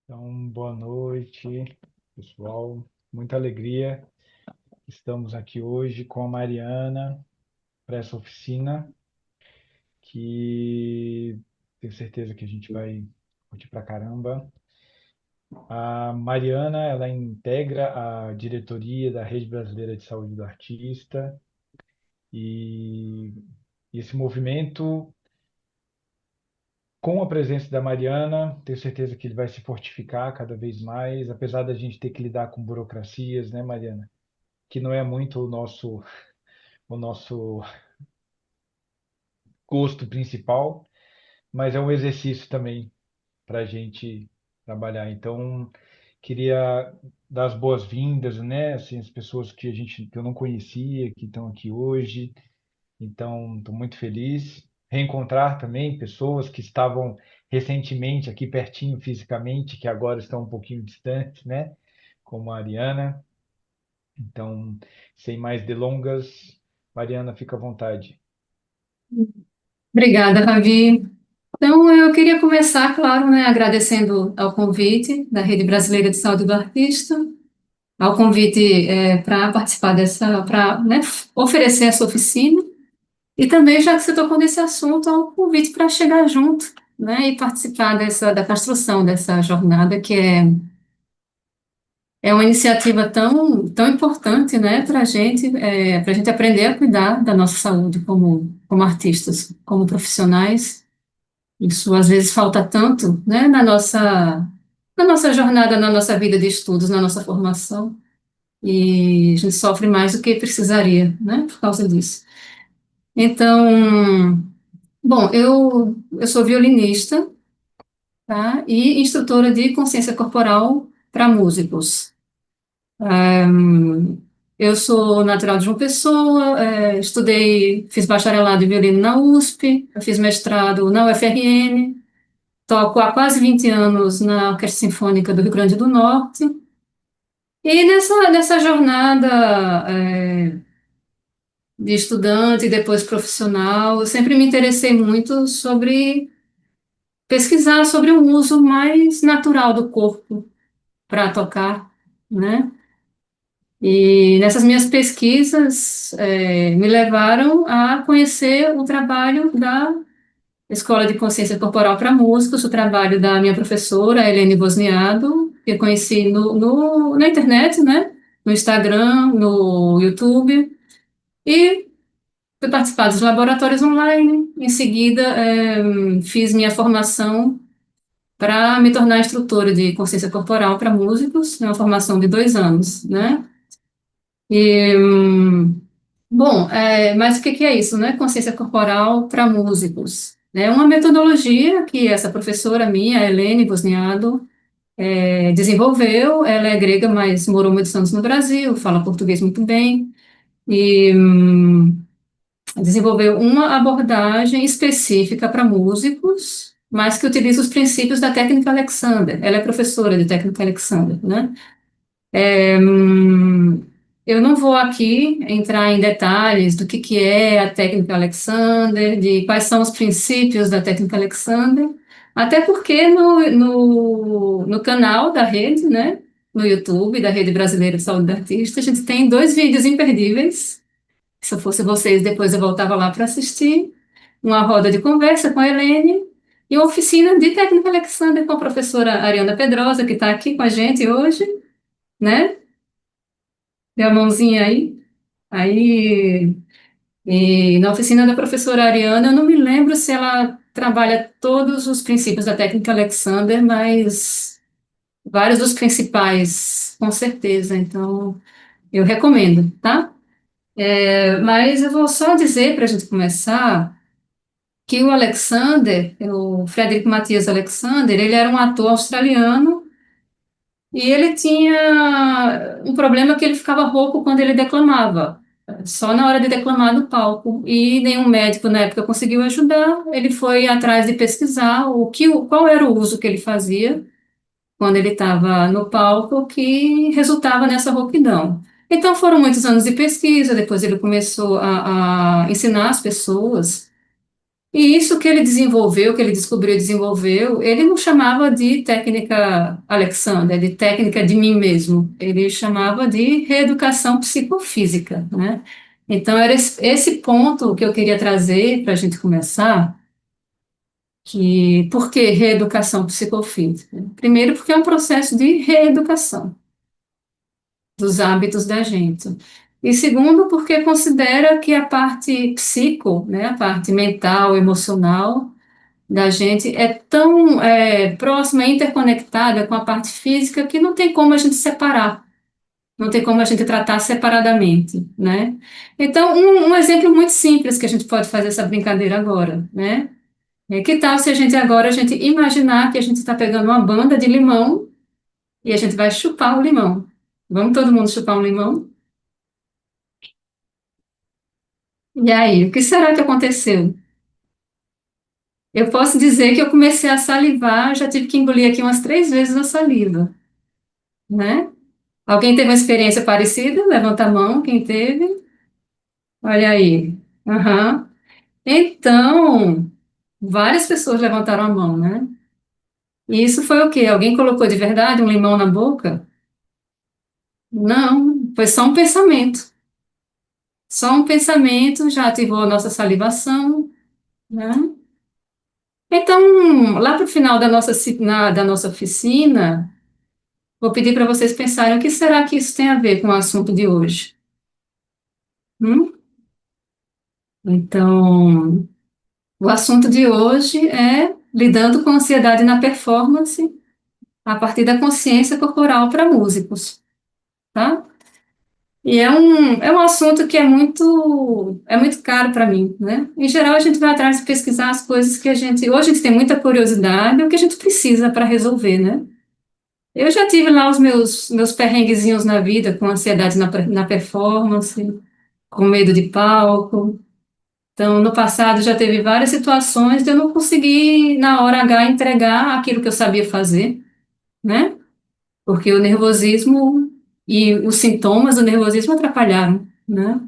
Então, boa noite, pessoal. Muita alegria. Estamos aqui hoje com a Mariana para essa oficina que tenho certeza que a gente vai curtir pra caramba. A Mariana, ela integra a diretoria da Rede Brasileira de Saúde do Artista e esse movimento, com a presença da Mariana, tenho certeza que ele vai se fortificar cada vez mais, apesar da gente ter que lidar com burocracias, né, Mariana? Que não é muito o nosso gosto principal, mas é um exercício também para a gente trabalhar. Então, queria dar as boas-vindas, né? Assim, as pessoas que eu não conhecia, que estão aqui hoje. Então, estou muito feliz. Reencontrar também pessoas que estavam recentemente aqui pertinho fisicamente, que agora estão um pouquinho distantes, né? Como a Ariana. Então, sem mais delongas, Mariana, fica à vontade. Obrigada, Ravi. Então, eu queria começar, claro, né, agradecendo ao convite da Rede Brasileira de Saúde do Artista, ao convite para participar dessa, para, né, oferecer essa oficina, e também, já que você tocou nesse assunto, ao convite para chegar junto, né, e participar da construção dessa jornada, é uma iniciativa tão importante, né, para a gente aprender a cuidar da nossa saúde como artistas, como profissionais. Isso às vezes falta tanto, né, na nossa jornada, na nossa vida de estudos, na nossa formação, e a gente sofre mais do que precisaria, né, por causa disso. Então, bom, eu sou violinista, tá, e instrutora de consciência corporal para músicos. Eu sou natural de João Pessoa, fiz bacharelado em violino na USP, eu fiz mestrado na UFRN. Toco há quase 20 anos na Orquestra Sinfônica do Rio Grande do Norte. E nessa jornada de estudante e depois profissional, eu sempre me interessei muito sobre pesquisar sobre o uso mais natural do corpo para tocar, né? E nessas minhas pesquisas me levaram a conhecer o trabalho da Escola de Consciência Corporal para Músicos, o trabalho da minha professora, Helene Bosniado, que eu conheci na internet, né? No Instagram, no YouTube, e fui participar dos laboratórios online. Em seguida, fiz minha formação para me tornar instrutora de consciência corporal para músicos, uma formação de 2 anos, né? E, bom, mas o que é isso, né? Consciência corporal para músicos. É uma metodologia que essa professora minha, Helene Bosniado, desenvolveu. Ela é grega, mas morou muitos anos no Brasil, fala português muito bem, e desenvolveu uma abordagem específica para músicos, mas que utiliza os princípios da técnica Alexander. Ela é professora de técnica Alexander, né? Eu não vou aqui entrar em detalhes do que é a técnica Alexander, de quais são os princípios da técnica Alexander, até porque no canal da rede, né, no YouTube, da Rede Brasileira de Saúde do Artista, a gente tem 2 vídeos imperdíveis. Se eu fosse vocês, depois eu voltava lá para assistir, uma roda de conversa com a Helene e uma oficina de técnica Alexander com a professora Ariana Pedrosa, que está aqui com a gente hoje, né? Deu a mãozinha aí. Aí, e na oficina da professora Ariana, eu não me lembro se ela trabalha todos os princípios da técnica Alexander, mas vários dos principais, com certeza. Então, eu recomendo, tá? Mas eu vou só dizer, para a gente começar, que o Alexander, o Frederick Matthias Alexander, ele era um ator australiano e ele tinha um problema que ele ficava rouco quando ele declamava. Só na hora de declamar no palco. E nenhum médico na época conseguiu ajudar. Ele foi atrás de pesquisar qual era o uso que ele fazia quando ele estava no palco que resultava nessa rouquidão. Então foram muitos anos de pesquisa. Depois ele começou a ensinar as pessoas. E isso que ele desenvolveu, que ele descobriu e desenvolveu, ele não chamava de técnica Alexander, de técnica de mim mesmo. Ele chamava de reeducação psicofísica, né? Então, era esse ponto que eu queria trazer para a gente começar, que por que reeducação psicofísica? Primeiro, porque é um processo de reeducação dos hábitos da gente. E segundo, porque considera que a parte psico, né, a parte mental, emocional, da gente é tão próxima, interconectada com a parte física que não tem como a gente separar, não tem como a gente tratar separadamente, né? Então, um exemplo muito simples que a gente pode fazer essa brincadeira agora, né? Que tal se a gente imaginar que a gente está pegando uma banda de limão e a gente vai chupar o limão. Vamos todo mundo chupar um limão? E aí, o que será que aconteceu? Eu posso dizer que eu comecei a salivar, já tive que engolir aqui umas 3 vezes a saliva, né? Alguém teve uma experiência parecida? Levanta a mão, quem teve? Olha aí. Aham. Então, várias pessoas levantaram a mão, né? E isso foi o quê? Alguém colocou de verdade um limão na boca? Não, foi só um pensamento. Só um pensamento já ativou a nossa salivação, né? Então, lá para o final da da nossa oficina, vou pedir para vocês pensarem o que será que isso tem a ver com o assunto de hoje? Hum? Então, o assunto de hoje é lidando com ansiedade na performance a partir da consciência corporal para músicos, tá? E é um assunto que é muito caro para mim, né? Em geral, a gente vai atrás de pesquisar as coisas que a gente, hoje a gente tem muita curiosidade, o que a gente precisa para resolver, né? Eu já tive lá os meus perrenguezinhos na vida, com ansiedade na performance, com medo de palco. Então, no passado já teve várias situações de eu não conseguir, na hora H, entregar aquilo que eu sabia fazer, né? Porque o nervosismo e os sintomas do nervosismo atrapalharam, né?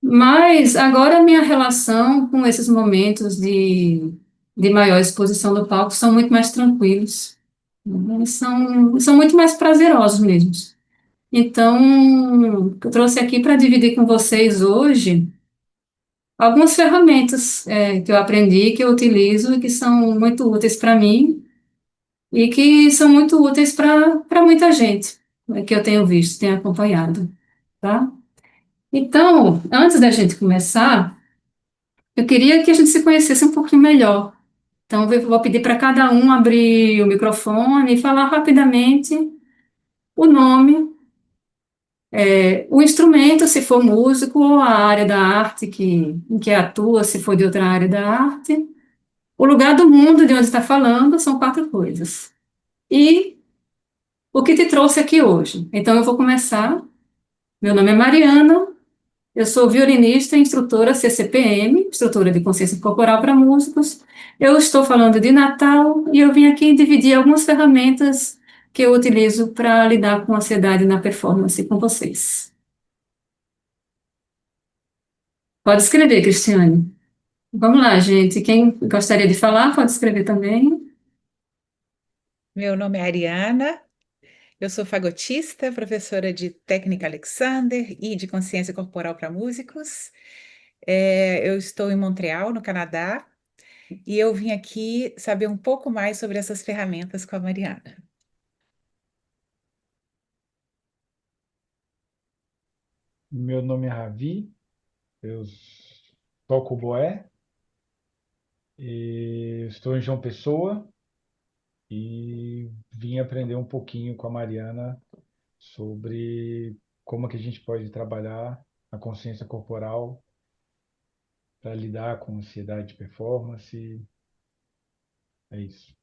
Mas agora a minha relação com esses momentos de maior exposição no palco são muito mais tranquilos, né? São muito mais prazerosos mesmo. Então, eu trouxe aqui para dividir com vocês hoje algumas ferramentas que eu aprendi, que eu utilizo e que são muito úteis para mim e que são muito úteis para muita gente, que eu tenho visto, tenho acompanhado, tá? Então, antes da gente começar, eu queria que a gente se conhecesse um pouquinho melhor. Então, eu vou pedir para cada um abrir o microfone e falar rapidamente o nome, o instrumento, se for músico, ou a área da arte em que atua, se for de outra área da arte. O lugar do mundo de onde está falando são 4 coisas. E o que te trouxe aqui hoje? Então, eu vou começar. Meu nome é Mariana, eu sou violinista e instrutora CCPM, instrutora de consciência corporal para músicos. Eu estou falando de Natal e eu vim aqui dividir algumas ferramentas que eu utilizo para lidar com ansiedade na performance com vocês. Pode escrever, Cristiane. Vamos lá, gente. Quem gostaria de falar, pode escrever também. Meu nome é Ariana, eu sou fagotista, professora de técnica Alexander e de consciência corporal para músicos. Eu estou em Montreal, no Canadá, e eu vim aqui saber um pouco mais sobre essas ferramentas com a Mariana. Meu nome é Ravi, eu toco boé e estou em João Pessoa e vim aprender um pouquinho com a Mariana sobre como que a gente pode trabalhar a consciência corporal para lidar com ansiedade de performance. É isso.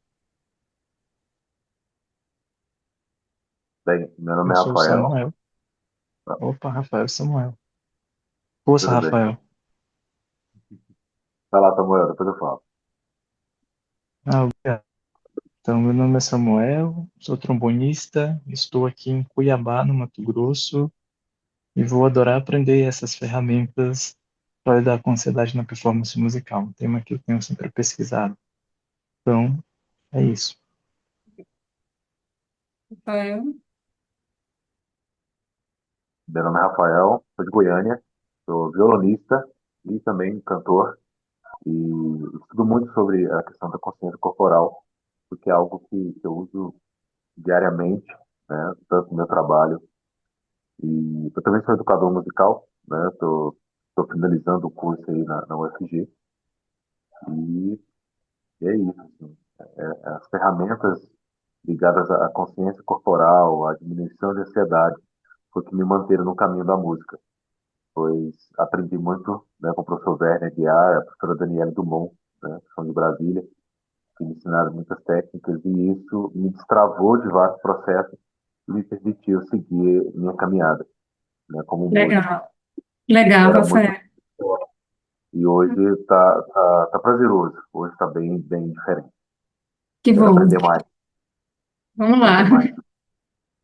Bem, meu nome Eu é sou o Rafael. Samuel. Ah, Opa, Rafael Samuel. Força, tudo bem. Rafael. Vai lá, Samuel, depois eu falo. Obrigado. Então, meu nome é Samuel, sou trombonista, estou aqui em Cuiabá, no Mato Grosso, e vou adorar aprender essas ferramentas para lidar com ansiedade na performance musical, um tema que eu tenho sempre pesquisado. Então, é isso. Rafael? Meu nome é Rafael, sou de Goiânia, sou violonista e também cantor. E estudo muito sobre a questão da consciência corporal, porque é algo que eu uso diariamente, né, tanto no meu trabalho. E eu também sou educador musical, né, estou finalizando o curso aí na UFG. E, e é isso, assim, as ferramentas ligadas à consciência corporal, à diminuição de ansiedade, foi o que me manteram no caminho da música. Pois aprendi muito, né, com o professor Werner Guiar, a professora Daniela Dumont, né, que são de Brasília, que me ensinaram muitas técnicas e isso me destravou de vários processos e me permitiu seguir minha caminhada, né, como músico. Legal, legal, Era muito Rafael. e hoje tá prazeroso, hoje está bem diferente. Que Quero bom. aprender mais, Vamos lá. aprender mais.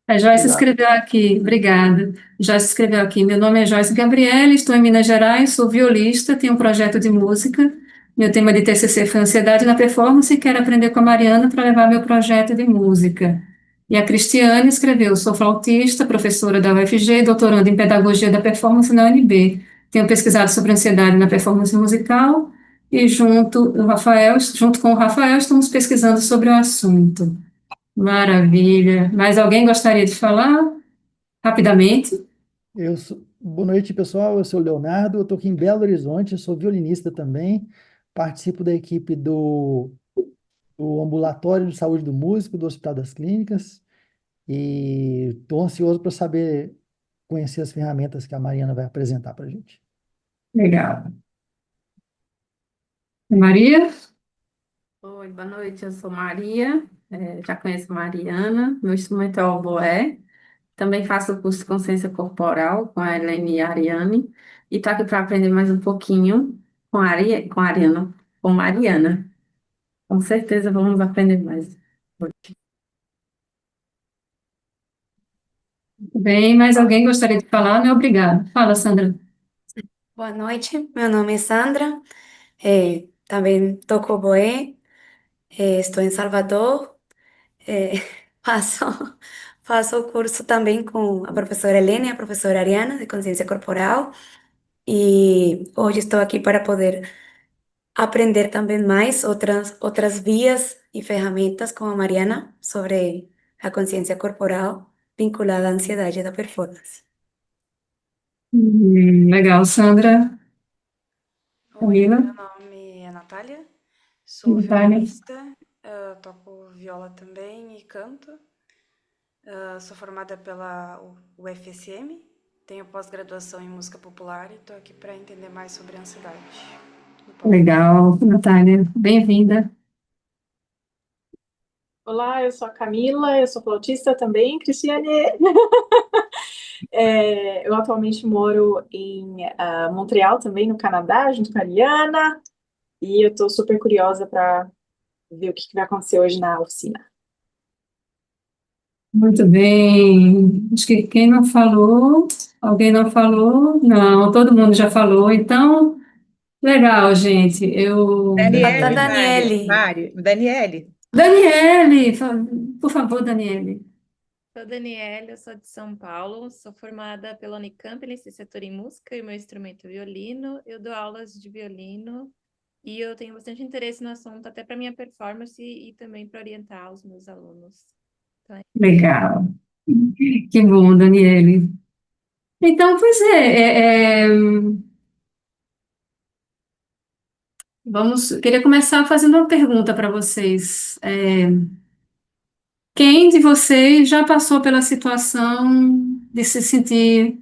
A Joyce Obrigado. escreveu aqui, obrigada. Joyce escreveu aqui, meu nome é Joyce Gabriele, estou em Minas Gerais, sou violista, tenho um projeto de música. Meu tema de TCC foi ansiedade na performance e quero aprender com a Mariana para levar meu projeto de música. E a Cristiane escreveu, sou flautista, professora da UFG, doutoranda em pedagogia da performance na UNB. Tenho pesquisado sobre ansiedade na performance musical e junto com o Rafael, estamos pesquisando sobre o assunto. Maravilha. Mais alguém gostaria de falar rapidamente? Boa noite, pessoal. Eu sou o Leonardo, eu estou aqui em Belo Horizonte, eu sou violinista também, participo da equipe do Ambulatório de Saúde do Músico, do Hospital das Clínicas, e estou ansioso para saber, conhecer as ferramentas que a Mariana vai apresentar para a gente. Legal. Maria? Oi, boa noite, eu sou Maria, já conheço Mariana, meu instrumento é o oboé, também faço o curso de consciência corporal com a Helene e a Ariane, e estou aqui para aprender mais um pouquinho com a Ariana, com Mariana. Com certeza vamos aprender mais. Bem, mais alguém gostaria de falar? Não, obrigada. Fala, Sandra. Boa noite, meu nome é Sandra, também toco oboé, estou em Salvador, eh, faço, faço o curso também com a professora Helena e a professora Ariana de Consciência Corporal e hoje estou aqui para poder aprender também mais outras vias e ferramentas com a Mariana sobre a consciência corporal vinculada à ansiedade da performance. Legal, Sandra. Oi, Camila? meu nome é Natália, sou Natália? violonista, toco viola também e canto. Sou formada pela UFSM, tenho pós-graduação em música popular e estou aqui para entender mais sobre a ansiedade. Legal, Natália. Bem-vinda. Olá, eu sou a Camila, eu sou flautista também, Cristiane. Eu atualmente moro em Montreal, também no Canadá, junto com a Ariana, e eu estou super curiosa para ver o que vai acontecer hoje na oficina. Muito bem. Acho que quem não falou, alguém não falou? Não, todo mundo já falou. Então, legal, gente. Daniele, Daniele. Daniele. Daniele, por favor, Daniele. Sou Daniela, eu sou de São Paulo, sou formada pela Unicamp, licenciatura em música e meu instrumento é violino. Eu dou aulas de violino e eu tenho bastante interesse no assunto, até para minha performance e também para orientar os meus alunos. Então, Legal. Que bom, Daniele. Então, pois queria começar fazendo uma pergunta para vocês. Quem de vocês já passou pela situação de se sentir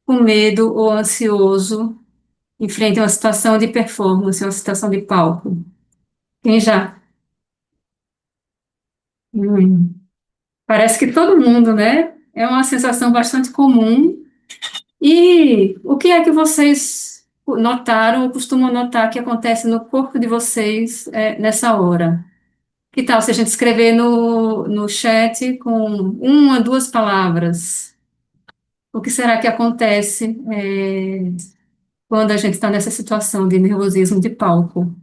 com medo ou ansioso em frente a uma situação de performance, uma situação de palco? Quem já? Hum, Parece que todo mundo, né? É uma sensação bastante comum. E o que é que vocês notaram ou costumam notar que acontece no corpo de vocês nessa hora? Que tal se a gente escrever no chat com uma, duas palavras? O que será que acontece? quando a gente está nessa situação de nervosismo de palco.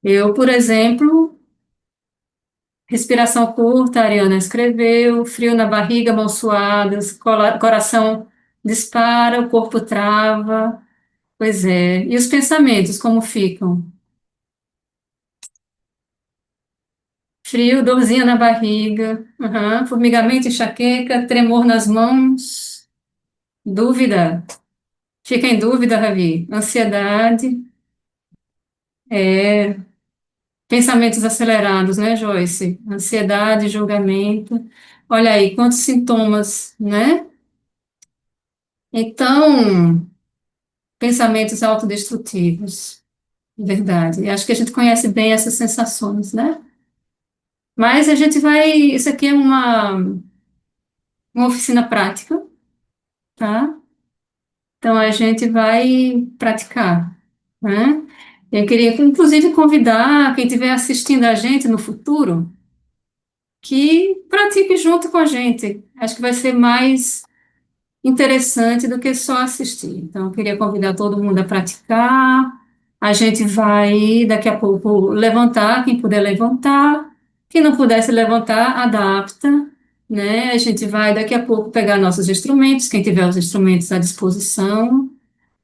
Eu, por exemplo, respiração curta, a Ariana escreveu, frio na barriga, mãos suadas, coração dispara, o corpo trava. Pois é. E os pensamentos, como ficam? Frio, dorzinha na barriga, formigamento, enxaqueca, tremor nas mãos, dúvida. Fica em dúvida, Ravi. Ansiedade, é, pensamentos acelerados, né, Joyce? Ansiedade, julgamento. Olha aí, quantos sintomas, né? Então, pensamentos autodestrutivos, verdade. Acho que a gente conhece bem essas sensações, né? Mas a gente vai. Isso aqui é uma oficina prática, tá? Então a gente vai praticar, né? Eu queria, inclusive, convidar quem estiver assistindo a gente no futuro que pratique junto com a gente. Acho que vai ser mais interessante do que só assistir. Então, eu queria convidar todo mundo a praticar. A gente vai, daqui a pouco, levantar, quem puder levantar. Quem não puder se levantar, adapta, né? A gente vai, daqui a pouco, pegar nossos instrumentos, quem tiver os instrumentos à disposição.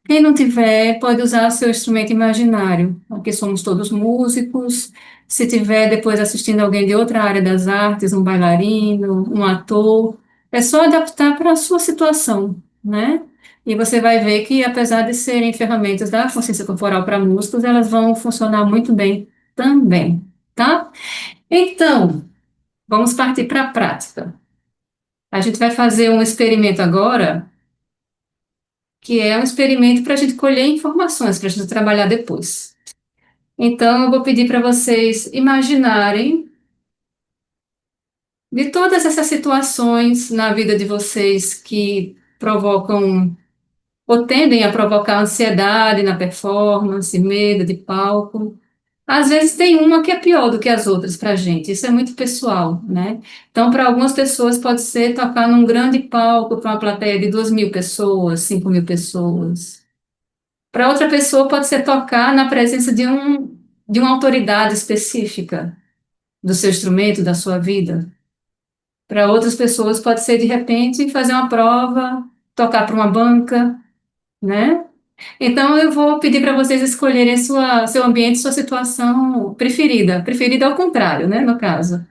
Quem não tiver, pode usar seu instrumento imaginário, porque somos todos músicos. Se tiver depois assistindo alguém de outra área das artes, um bailarino, um ator, é só adaptar para a sua situação, né? E você vai ver que, apesar de serem ferramentas da consciência corporal para músicos, elas vão funcionar muito bem também, tá? Então, vamos partir para a prática. A gente vai fazer um experimento agora que é um experimento para a gente colher informações, para a gente trabalhar depois. Então, eu vou pedir para vocês imaginarem de todas essas situações na vida de vocês que provocam ou tendem a provocar ansiedade na performance, medo de palco. Às vezes tem uma que é pior do que as outras para a gente, isso é muito pessoal, né? Então, para algumas pessoas pode ser tocar num grande palco para uma plateia de 2.000 pessoas, 5.000 pessoas. Para outra pessoa pode ser tocar na presença de uma autoridade específica do seu instrumento, da sua vida. Para outras pessoas pode ser, de repente, fazer uma prova, tocar para uma banca, né? Então, eu vou pedir para vocês escolherem seu ambiente, sua situação preferida. Preferida ao contrário, né, no caso.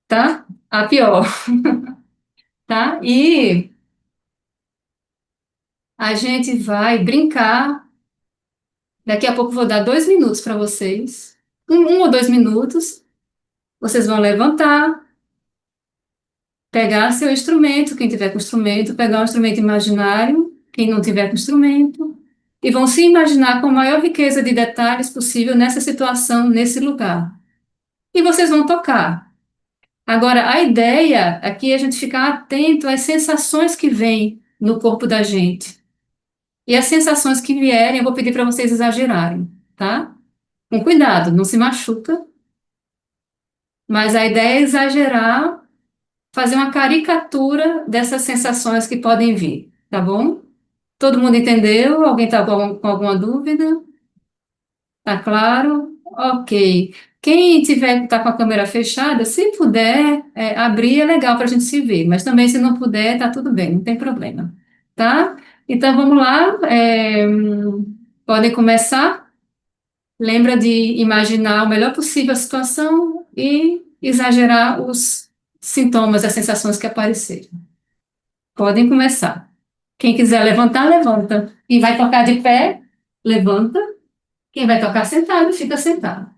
Tá? A pior, tá? E a gente vai brincar. Daqui a pouco eu vou dar 2 minutos para vocês. Um ou 2 minutos. Vocês vão levantar, pegar seu instrumento, quem tiver com instrumento, pegar um instrumento imaginário, quem não tiver com instrumento, e vão se imaginar com a maior riqueza de detalhes possível nessa situação, nesse lugar. E vocês vão tocar. Agora, a ideia aqui é a gente ficar atento às sensações que vêm no corpo da gente. E as sensações que vierem, eu vou pedir para vocês exagerarem, tá? Com cuidado, não se machuca, mas a ideia é exagerar, fazer uma caricatura dessas sensações que podem vir, tá bom? Todo mundo entendeu? Alguém está com alguma dúvida? Tá claro? Ok. Quem tiver tá com a câmera fechada, se puder abrir, é legal para a gente se ver, mas também se não puder, tá tudo bem, não tem problema, tá? Então vamos lá, podem começar. Lembra de imaginar o melhor possível a situação e exagerar os sintomas, as sensações que aparecerem. Podem começar. Quem quiser levantar, levanta. Quem vai tocar de pé, levanta. Quem vai tocar sentado, fica sentado.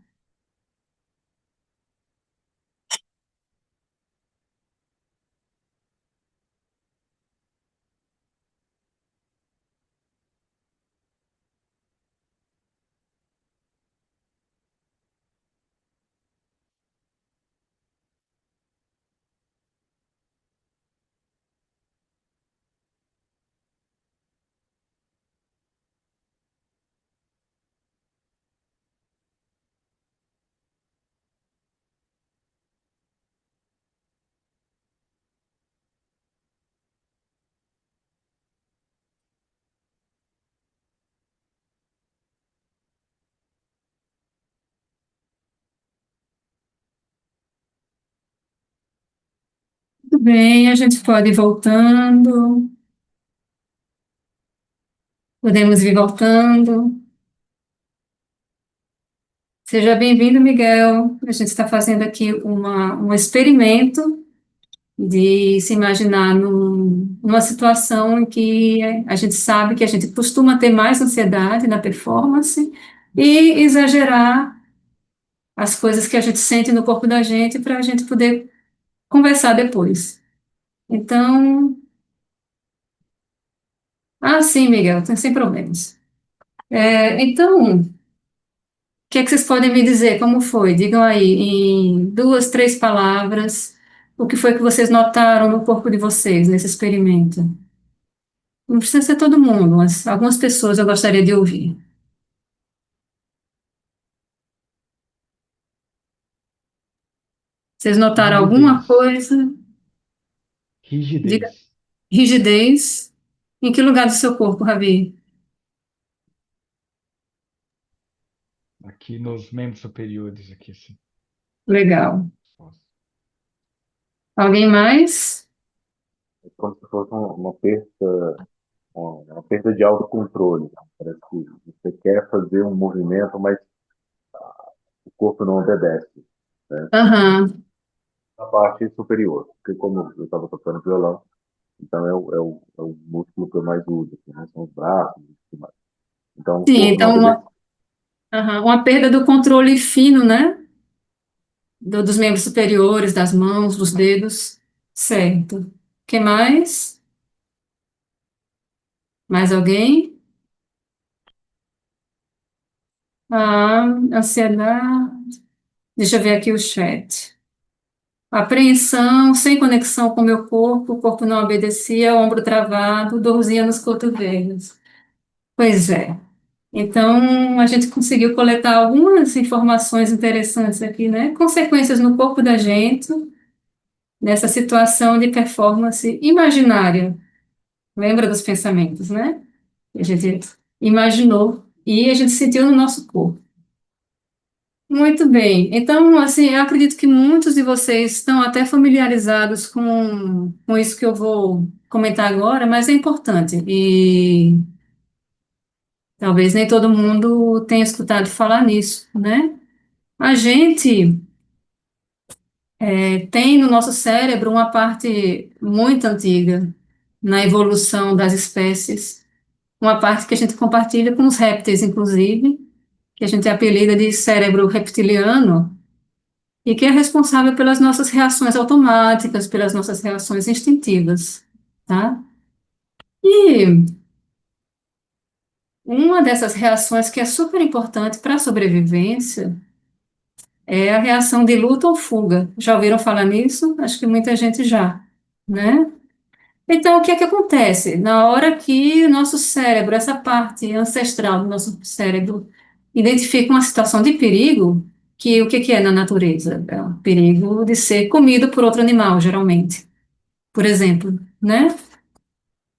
Bem, a gente pode ir voltando, podemos ir voltando. Seja bem-vindo, Miguel. A gente está fazendo aqui um experimento de se imaginar numa situação em que a gente sabe que a gente costuma ter mais ansiedade na performance e exagerar as coisas que a gente sente no corpo da gente para a gente poder conversar depois. Então, sim, Miguel, sem problemas. Então, o que é que vocês podem me dizer? Como foi? Digam aí, em 2, 3 palavras, o que foi que vocês notaram no corpo de vocês nesse experimento? Não precisa ser todo mundo, mas algumas pessoas eu gostaria de ouvir. Vocês notaram alguma Rigidez. coisa? Diga, Rigidez. rigidez. Em que lugar do seu corpo, Ravi? Aqui nos membros superiores, aqui assim. Legal. Alguém mais? É como se fosse uma perda de autocontrole. Parece que você quer fazer um movimento, mas o corpo não obedece, né? Aham. A parte superior, porque como eu estava tocando violão, então é o músculo que eu mais uso, assim, né? São os braços e tudo mais. Então o Sim, corpo não então obedece. uma perda do controle fino, né? Dos membros superiores, das mãos, dos dedos. Certo. O que mais? Mais alguém? Ansiedade. Deixa eu ver aqui o chat. Apreensão, sem conexão com o meu corpo, o corpo não obedecia, ombro travado, dorzinha nos cotovelos. Pois é. Então, a gente conseguiu coletar algumas informações interessantes aqui, né? Consequências no corpo da gente, nessa situação de performance imaginária. Lembra dos pensamentos, né? A gente imaginou e a gente sentiu no nosso corpo. Muito bem. Então, assim, eu acredito que muitos de vocês estão até familiarizados com isso que eu vou comentar agora, mas é importante. E talvez nem todo mundo tenha escutado falar nisso, né? A gente tem no nosso cérebro uma parte muito antiga na evolução das espécies, uma parte que a gente compartilha com os répteis, inclusive, que a gente apelida de cérebro reptiliano, e que é responsável pelas nossas reações automáticas, pelas nossas reações instintivas, tá? E uma dessas reações que é super importante para a sobrevivência é a reação de luta ou fuga. Já ouviram falar nisso? Acho que muita gente já, né? Então, o que é que acontece? Na hora que o nosso cérebro, essa parte ancestral do nosso cérebro, identifica uma situação de perigo, que o que que é na natureza? É o perigo de ser comido por outro animal, geralmente, por exemplo, né?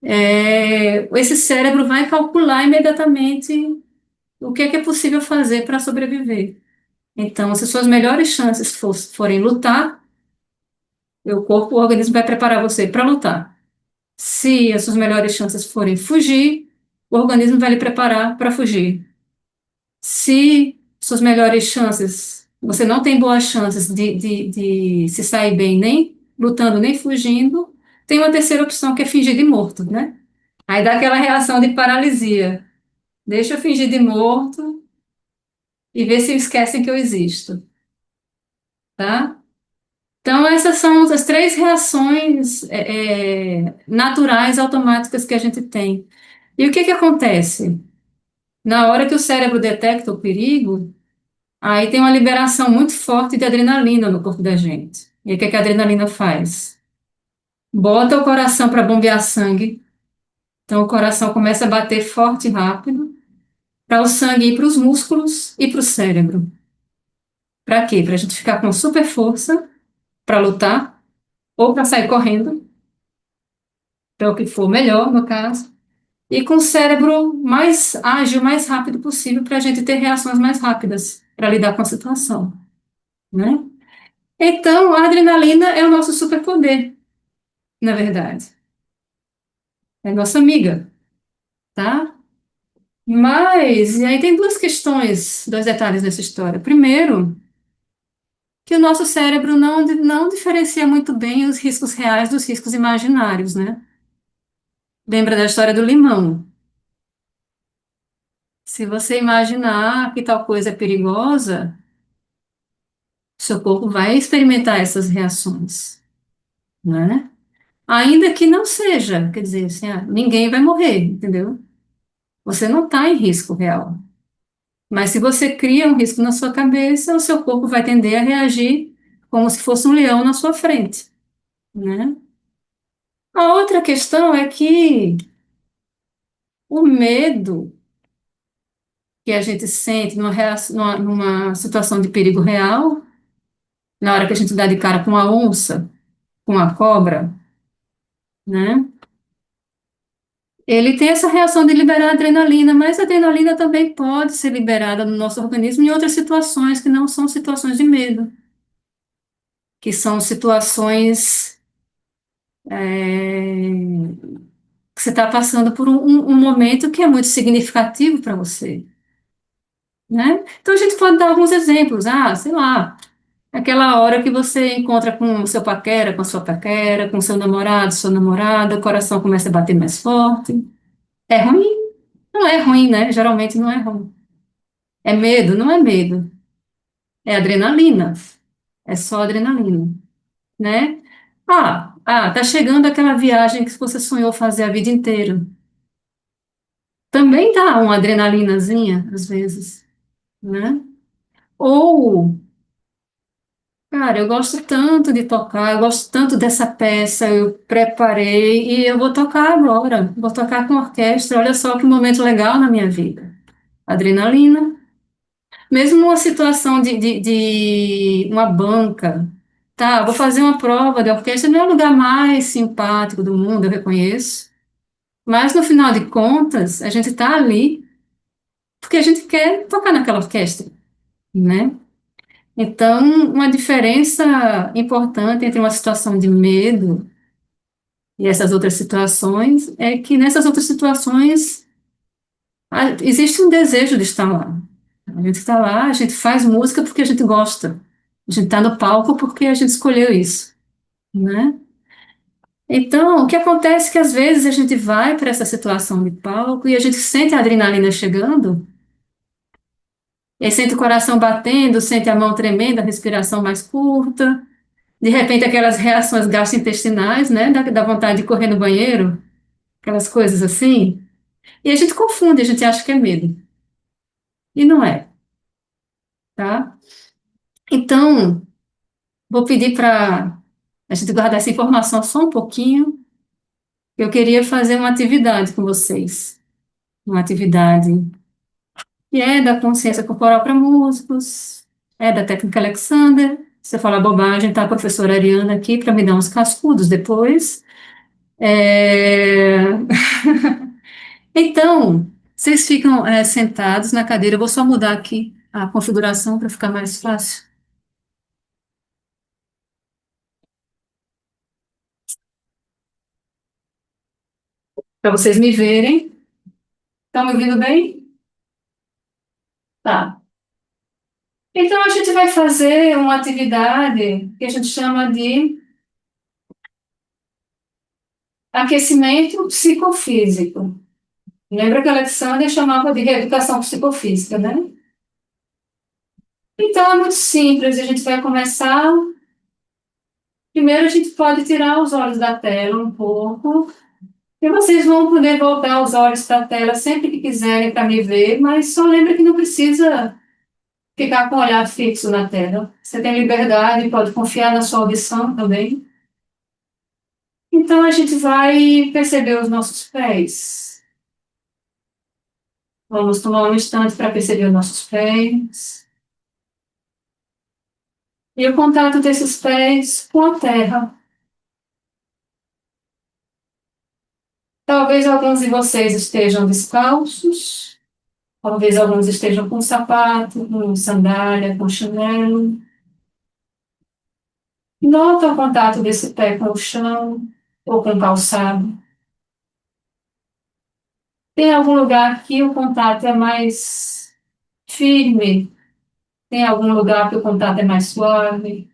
Esse cérebro vai calcular imediatamente o que é possível fazer para sobreviver. Então, se suas melhores chances forem lutar, o organismo vai preparar você para lutar. Se as suas melhores chances forem fugir, o organismo vai lhe preparar para fugir. Se suas melhores chances, você não tem boas chances de se sair bem nem lutando nem fugindo, tem uma terceira opção que é fingir de morto, né? Aí dá aquela reação de paralisia. Deixa eu fingir de morto e ver se esquecem que eu existo, tá? Então, essas são as 3 reações naturais, automáticas que a gente tem. E o que que acontece? Na hora que o cérebro detecta o perigo, aí tem uma liberação muito forte de adrenalina no corpo da gente. E o que que a adrenalina faz? Bota o coração para bombear sangue. Então, o coração começa a bater forte e rápido, para o sangue ir para os músculos e para o cérebro. Para quê? Para a gente ficar com super força para lutar ou para sair correndo, para o que for melhor, no caso. E com o cérebro mais ágil, mais rápido possível, para a gente ter reações mais rápidas para lidar com a situação, né? Então, a adrenalina é o nosso superpoder. na verdade. É nossa amiga, tá? Mas, e aí tem duas questões, dois detalhes nessa história. Primeiro, que o nosso cérebro não diferencia muito bem os riscos reais dos riscos imaginários, né? Lembra da história do limão? Se você imaginar que tal coisa é perigosa, seu corpo vai experimentar essas reações, né? Ainda que não seja, quer dizer, assim, ninguém vai morrer, entendeu? Você não está em risco real. Mas se você cria um risco na sua cabeça, o seu corpo vai tender a reagir como se fosse um leão na sua frente, né? A outra questão é que o medo que a gente sente numa situação de perigo real, na hora que a gente dá de cara com a onça, com a cobra, né? Ele tem essa reação de liberar adrenalina, mas a adrenalina também pode ser liberada no nosso organismo em outras situações que não são situações de medo, que são situações que você está passando por um momento que é muito significativo para você, né? Então a gente pode dar alguns exemplos, sei lá, aquela hora que você encontra com o seu paquera, com a sua paquera, com o seu namorado, sua namorada, o coração começa a bater mais forte. É ruim? Não é ruim, né? Geralmente não é ruim. É medo? Não é medo. É adrenalina. É só adrenalina, né? Tá chegando aquela viagem que você sonhou fazer a vida inteira. Também dá uma adrenalinazinha, às vezes, né? Ou, cara, eu gosto tanto de tocar, eu gosto tanto dessa peça, eu preparei e eu vou tocar agora. Vou tocar com orquestra, olha só que momento legal na minha vida. Adrenalina. Mesmo numa situação de uma banca, tá? Vou fazer uma prova de orquestra, não é o lugar mais simpático do mundo, eu reconheço. Mas no final de contas, a gente está ali porque a gente quer tocar naquela orquestra, né? Então, uma diferença importante entre uma situação de medo e essas outras situações é que nessas outras situações existe um desejo de estar lá. A gente está lá, a gente faz música porque a gente gosta. A gente está no palco porque a gente escolheu isso, né? Então, o que acontece é que às vezes a gente vai para essa situação de palco e a gente sente a adrenalina chegando, e aí sente o coração batendo, sente a mão tremendo, a respiração mais curta, de repente aquelas reações gastrointestinais, né? Da vontade de correr no banheiro, aquelas coisas assim. E a gente confunde, a gente acha que é medo. E não é, tá? Então, vou pedir para a gente guardar essa informação só um pouquinho. Eu queria fazer uma atividade com vocês. Uma atividade que é da consciência corporal para músicos, é da técnica Alexander. Se eu falar bobagem, tá a professora Ariana aqui para me dar uns cascudos depois. É... Então, vocês ficam sentados na cadeira. Eu vou só mudar aqui a configuração para ficar mais fácil. Para vocês me verem. Estão me ouvindo bem? Tá. Então, a gente vai fazer uma atividade que a gente chama de aquecimento psicofísico. Lembra que a Alexandre chamava de reeducação psicofísica, né? Então, é muito simples. A gente vai começar. Primeiro, a gente pode tirar os olhos da tela um pouco. E vocês vão poder voltar os olhos para a tela sempre que quiserem para me ver, mas só lembra que não precisa ficar com o olhar fixo na tela. Você tem liberdade, pode confiar na sua audição também. Então, a gente vai perceber os nossos pés. Vamos tomar um instante para perceber os nossos pés. E o contato desses pés com a terra. Talvez alguns de vocês estejam descalços. Talvez alguns estejam com sapato, com sandália, com chinelo. Nota o contato desse pé com o chão. ou com calçado? Tem algum lugar que o contato é mais firme? Tem algum lugar que o contato é mais suave?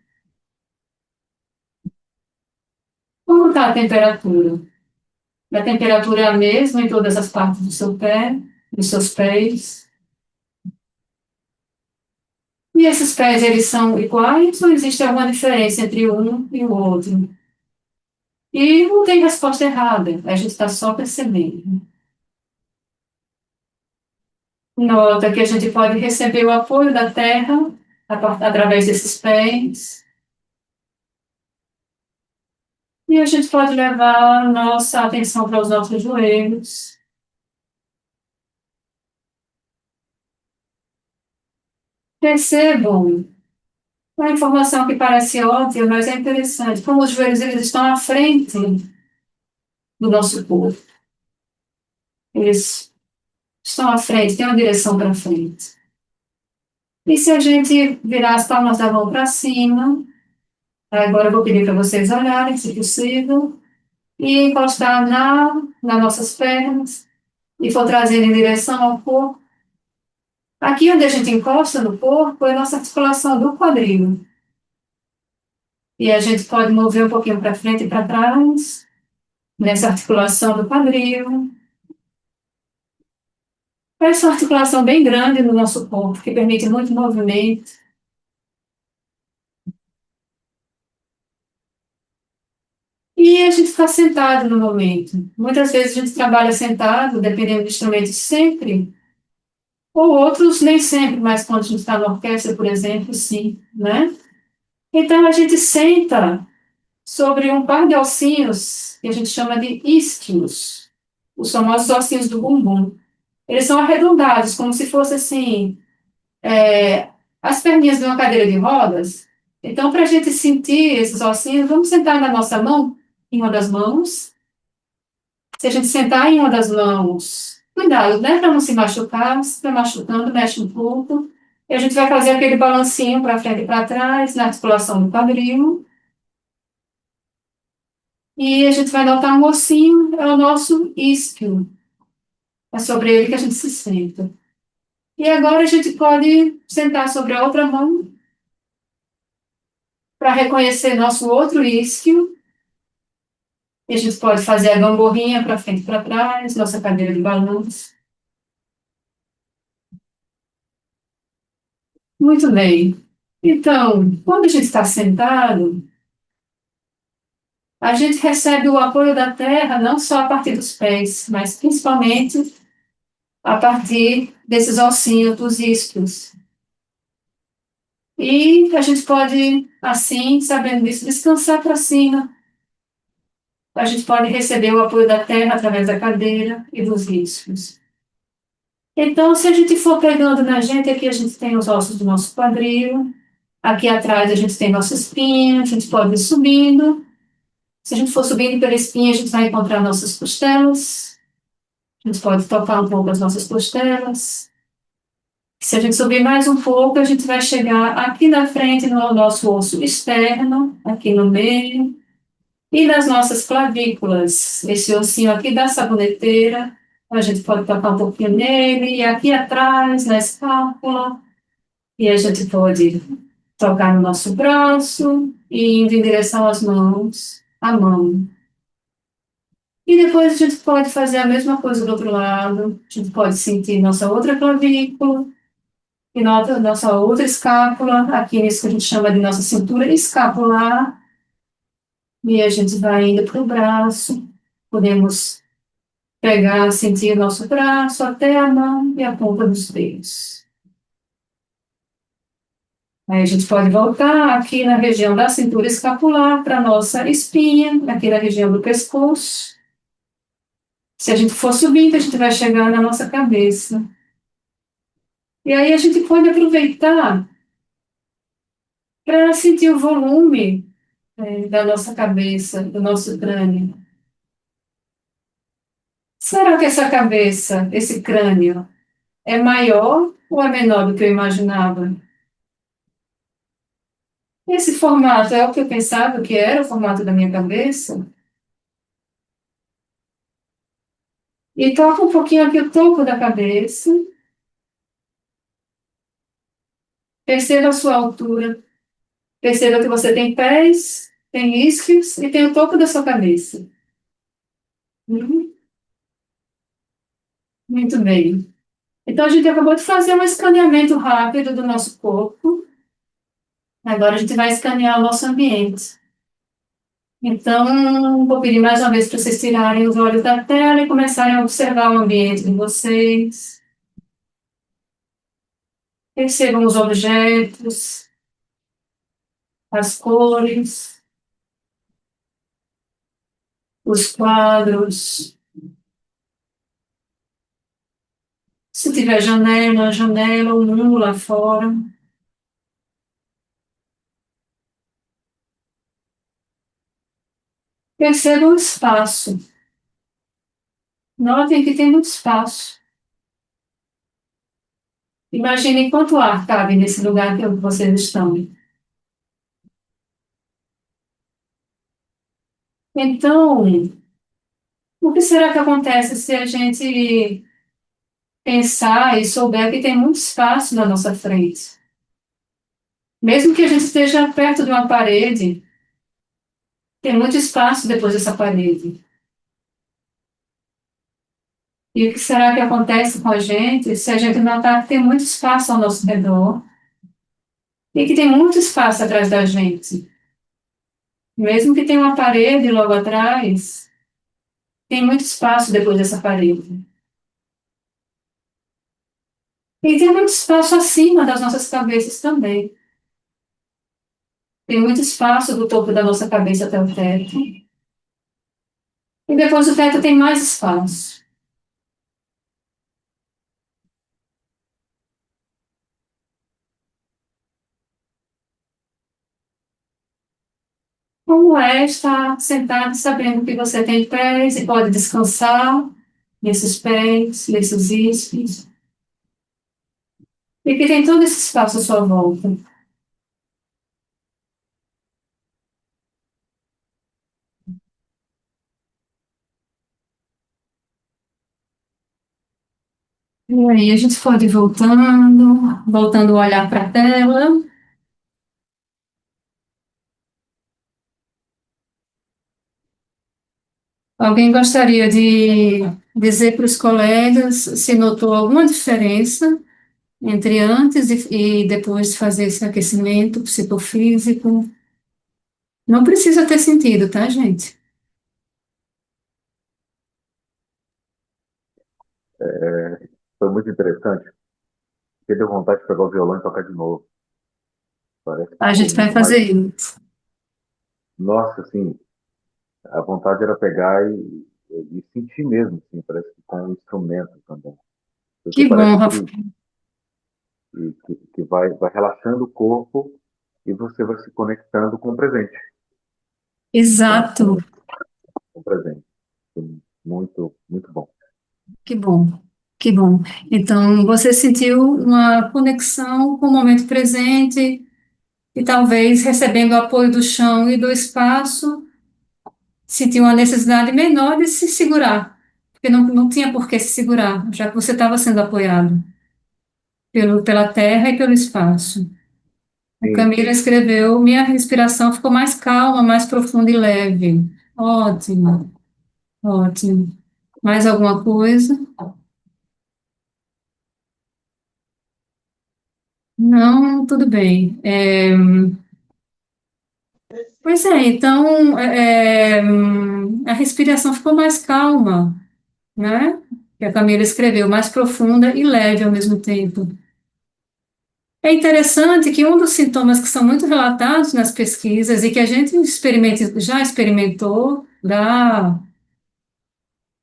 Como está a temperatura? A temperatura é a mesma em todas as partes do seu pé, dos seus pés? E esses pés, eles são iguais ou existe alguma diferença entre um e o outro? E não tem resposta errada, a gente está só percebendo. Nota que a gente pode receber o apoio da terra através desses pés. E a gente pode levar a nossa atenção para os nossos joelhos. Percebam uma informação que parece óbvia, mas é interessante. Como os joelhos eles estão à frente do nosso corpo. Eles estão à frente, têm uma direção para frente. E se a gente virar as palmas da mão para cima, agora eu vou pedir para vocês olharem, se possível, e encostar nas nossas pernas, e for trazendo em direção ao corpo. Aqui onde a gente encosta no corpo é a nossa articulação do quadril. E a gente pode mover um pouquinho para frente e para trás, nessa articulação do quadril. Essa articulação bem grande no nosso corpo, que permite muito movimento. E a gente está sentado no momento. Muitas vezes a gente trabalha sentado, dependendo do instrumento, sempre. Ou outros, nem sempre, mas quando a gente está na orquestra, por exemplo, sim, né? Então a gente senta sobre um par de ossinhos, que a gente chama de isquios, os famosos ossinhos do bumbum. Eles são arredondados, como se fosse assim, as perninhas de uma cadeira de rodas. Então, para a gente sentir esses ossinhos, vamos sentar na nossa mão, em uma das mãos. Se a gente sentar em uma das mãos, cuidado, né, para não se machucar, se estiver machucando, mexe um pouco. E a gente vai fazer aquele balancinho para frente e para trás, na articulação do quadril. E a gente vai notar um ossinho, é o nosso isquio. É sobre ele que a gente se senta. E agora a gente pode sentar sobre a outra mão para reconhecer nosso outro isquio. E a gente pode fazer a gangorrinha para frente e para trás, nossa cadeira de balanço. Muito bem. Então, quando a gente está sentado, a gente recebe o apoio da terra não só a partir dos pés, mas principalmente a partir desses ossinhos dos isquios. E a gente pode, assim, sabendo disso, descansar para cima. A gente pode receber o apoio da terra através da cadeira e dos isquios. Então, se a gente for pegando na gente, aqui a gente tem os ossos do nosso quadril, aqui atrás a gente tem nossa espinha, a gente pode ir subindo. Se a gente for subindo pela espinha, a gente vai encontrar nossas costelas. A gente pode tocar um pouco as nossas costelas. Se a gente subir mais um pouco, a gente vai chegar aqui na frente no nosso osso externo, aqui no meio, e nas nossas clavículas. Esse ossinho aqui da saboneteira, a gente pode tocar um pouquinho nele, e aqui atrás, na escápula, e a gente pode tocar no nosso braço, e indo em direção às mãos, a mão. E depois a gente pode fazer a mesma coisa do outro lado, a gente pode sentir nossa outra clavícula, e nossa outra escápula, aqui nisso que a gente chama de nossa cintura escapular, e a gente vai indo para o braço, podemos pegar, sentir nosso braço até a mão e a ponta dos dedos. Aí a gente pode voltar aqui na região da cintura escapular para a nossa espinha, aqui na região do pescoço. Se a gente for subindo, a gente vai chegar na nossa cabeça. E aí a gente pode aproveitar para sentir o volume da nossa cabeça, do nosso crânio. Será que essa cabeça, esse crânio, é maior ou é menor do que eu imaginava? Esse formato é o que eu pensava que era o formato da minha cabeça? E toca um pouquinho aqui o topo da cabeça. Perceba a sua altura. Perceba que você tem pés, tem isquios e tem o topo da sua cabeça. Uhum. Muito bem. Então, a gente acabou de fazer um escaneamento rápido do nosso corpo. Agora, a gente vai escanear o nosso ambiente. Então, vou pedir mais uma vez para vocês tirarem os olhos da tela e começarem a observar o ambiente de vocês. Percebam os objetos, as cores, os quadros. Se tiver janela, janela, o mundo lá fora. Percebam o espaço. Notem que tem muito espaço. Imaginem quanto ar cabe nesse lugar que vocês estão. Então, o que será que acontece se a gente pensar e souber que tem muito espaço na nossa frente? Mesmo que a gente esteja perto de uma parede, tem muito espaço depois dessa parede. E o que será que acontece com a gente se a gente notar que tem muito espaço ao nosso redor e que tem muito espaço atrás da gente? Mesmo que tenha uma parede logo atrás, tem muito espaço depois dessa parede. E tem muito espaço acima das nossas cabeças também. Tem muito espaço do topo da nossa cabeça até o teto. E depois do teto tem mais espaço. Como é estar sentado sabendo que você tem pés e pode descansar nesses pés, nesses isquios, e que tem todo esse espaço à sua volta. E aí a gente pode ir voltando o olhar para a tela. Alguém gostaria de dizer para os colegas se notou alguma diferença entre antes e depois de fazer esse aquecimento psicofísico? Não precisa ter sentido, tá, gente? Foi muito interessante. Fiquei deu vontade de pegar o violão e tocar de novo. Parece que A ficou gente vai muito mais. fazer isso. Nossa, assim, a vontade era pegar e sentir mesmo, assim, parece que com um instrumento também. Porque Que bom, parece Rafa. que vai relaxando o corpo e você vai se conectando com o presente. Exato. Com o presente. Muito, muito bom. Que bom. Que bom. Então, você sentiu uma conexão com o momento presente e talvez recebendo o apoio do chão e do espaço, sentiu uma necessidade menor de se segurar, porque não tinha por que se segurar, já que você estava sendo apoiado pela terra e pelo espaço. A Sim, Camila escreveu: minha respiração ficou mais calma, mais profunda e leve. Ótimo, ótimo. Mais alguma coisa? Não, tudo bem. Pois é, então a respiração ficou mais calma, né? Que a Camila escreveu, mais profunda e leve ao mesmo tempo. É interessante que um dos sintomas que são muito relatados nas pesquisas e que a gente já experimentou da,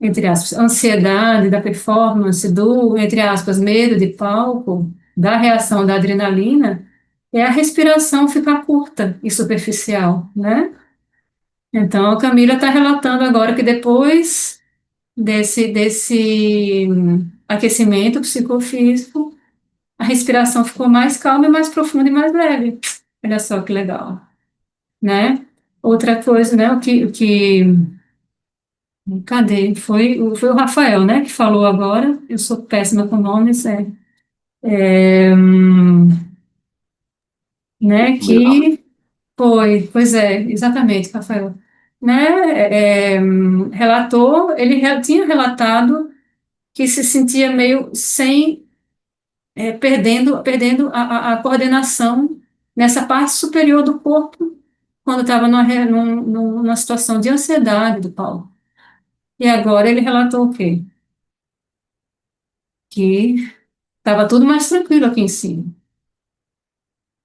entre aspas, ansiedade, da performance, do, entre aspas, medo de palco, da reação da adrenalina, é a respiração ficar curta e superficial, né? Então, a Camila está relatando agora que depois desse aquecimento psicofísico, a respiração ficou mais calma e mais profunda e mais leve. Olha só que legal, né? Outra coisa, né? O que Cadê? Foi o Rafael, né, que falou agora. Eu sou péssima com nomes, né, Isso mesmo. pois é, exatamente, Rafael. Né, tinha relatado que se sentia meio sem, perdendo a coordenação nessa parte superior do corpo, quando estava numa situação de ansiedade do Paulo. E agora ele relatou o quê? Que estava tudo mais tranquilo aqui em cima,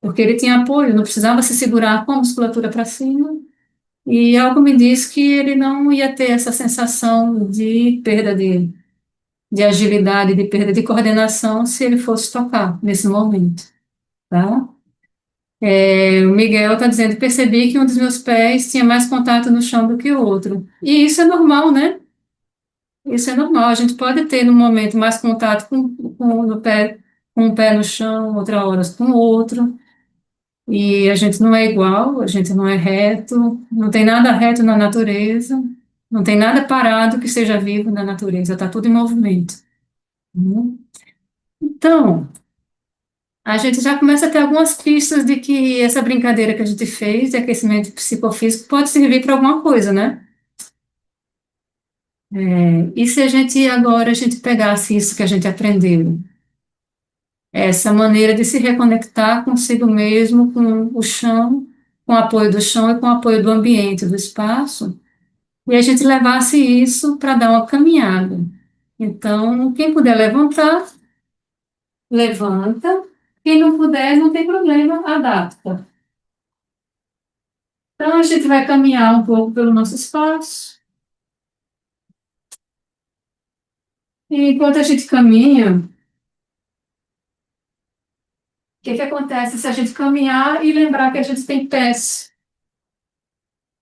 porque ele tinha apoio, não precisava se segurar com a musculatura para cima, e algo me diz que ele não ia ter essa sensação de perda de agilidade, de perda de coordenação, se ele fosse tocar nesse momento, tá? O Miguel está dizendo, percebi que um dos meus pés tinha mais contato no chão do que o outro. E isso é normal, né? Isso é normal. A gente pode ter no momento mais contato no pé, com um pé no chão, outra hora com o outro. E a gente não é igual, a gente não é reto, não tem nada reto na natureza, não tem nada parado que seja vivo na natureza, está tudo em movimento, né? Então, a gente já começa a ter algumas pistas de que essa brincadeira que a gente fez de aquecimento psicofísico pode servir para alguma coisa, né? E se a gente pegasse isso que a gente aprendeu, essa maneira de se reconectar consigo mesmo, com o chão, com o apoio do chão e com o apoio do ambiente, do espaço, e a gente levasse isso para dar uma caminhada. Então, quem puder levantar, levanta. Quem não puder, não tem problema, adapta. Então, a gente vai caminhar um pouco pelo nosso espaço. E enquanto a gente caminha, o que acontece se a gente caminhar e lembrar que a gente tem pés?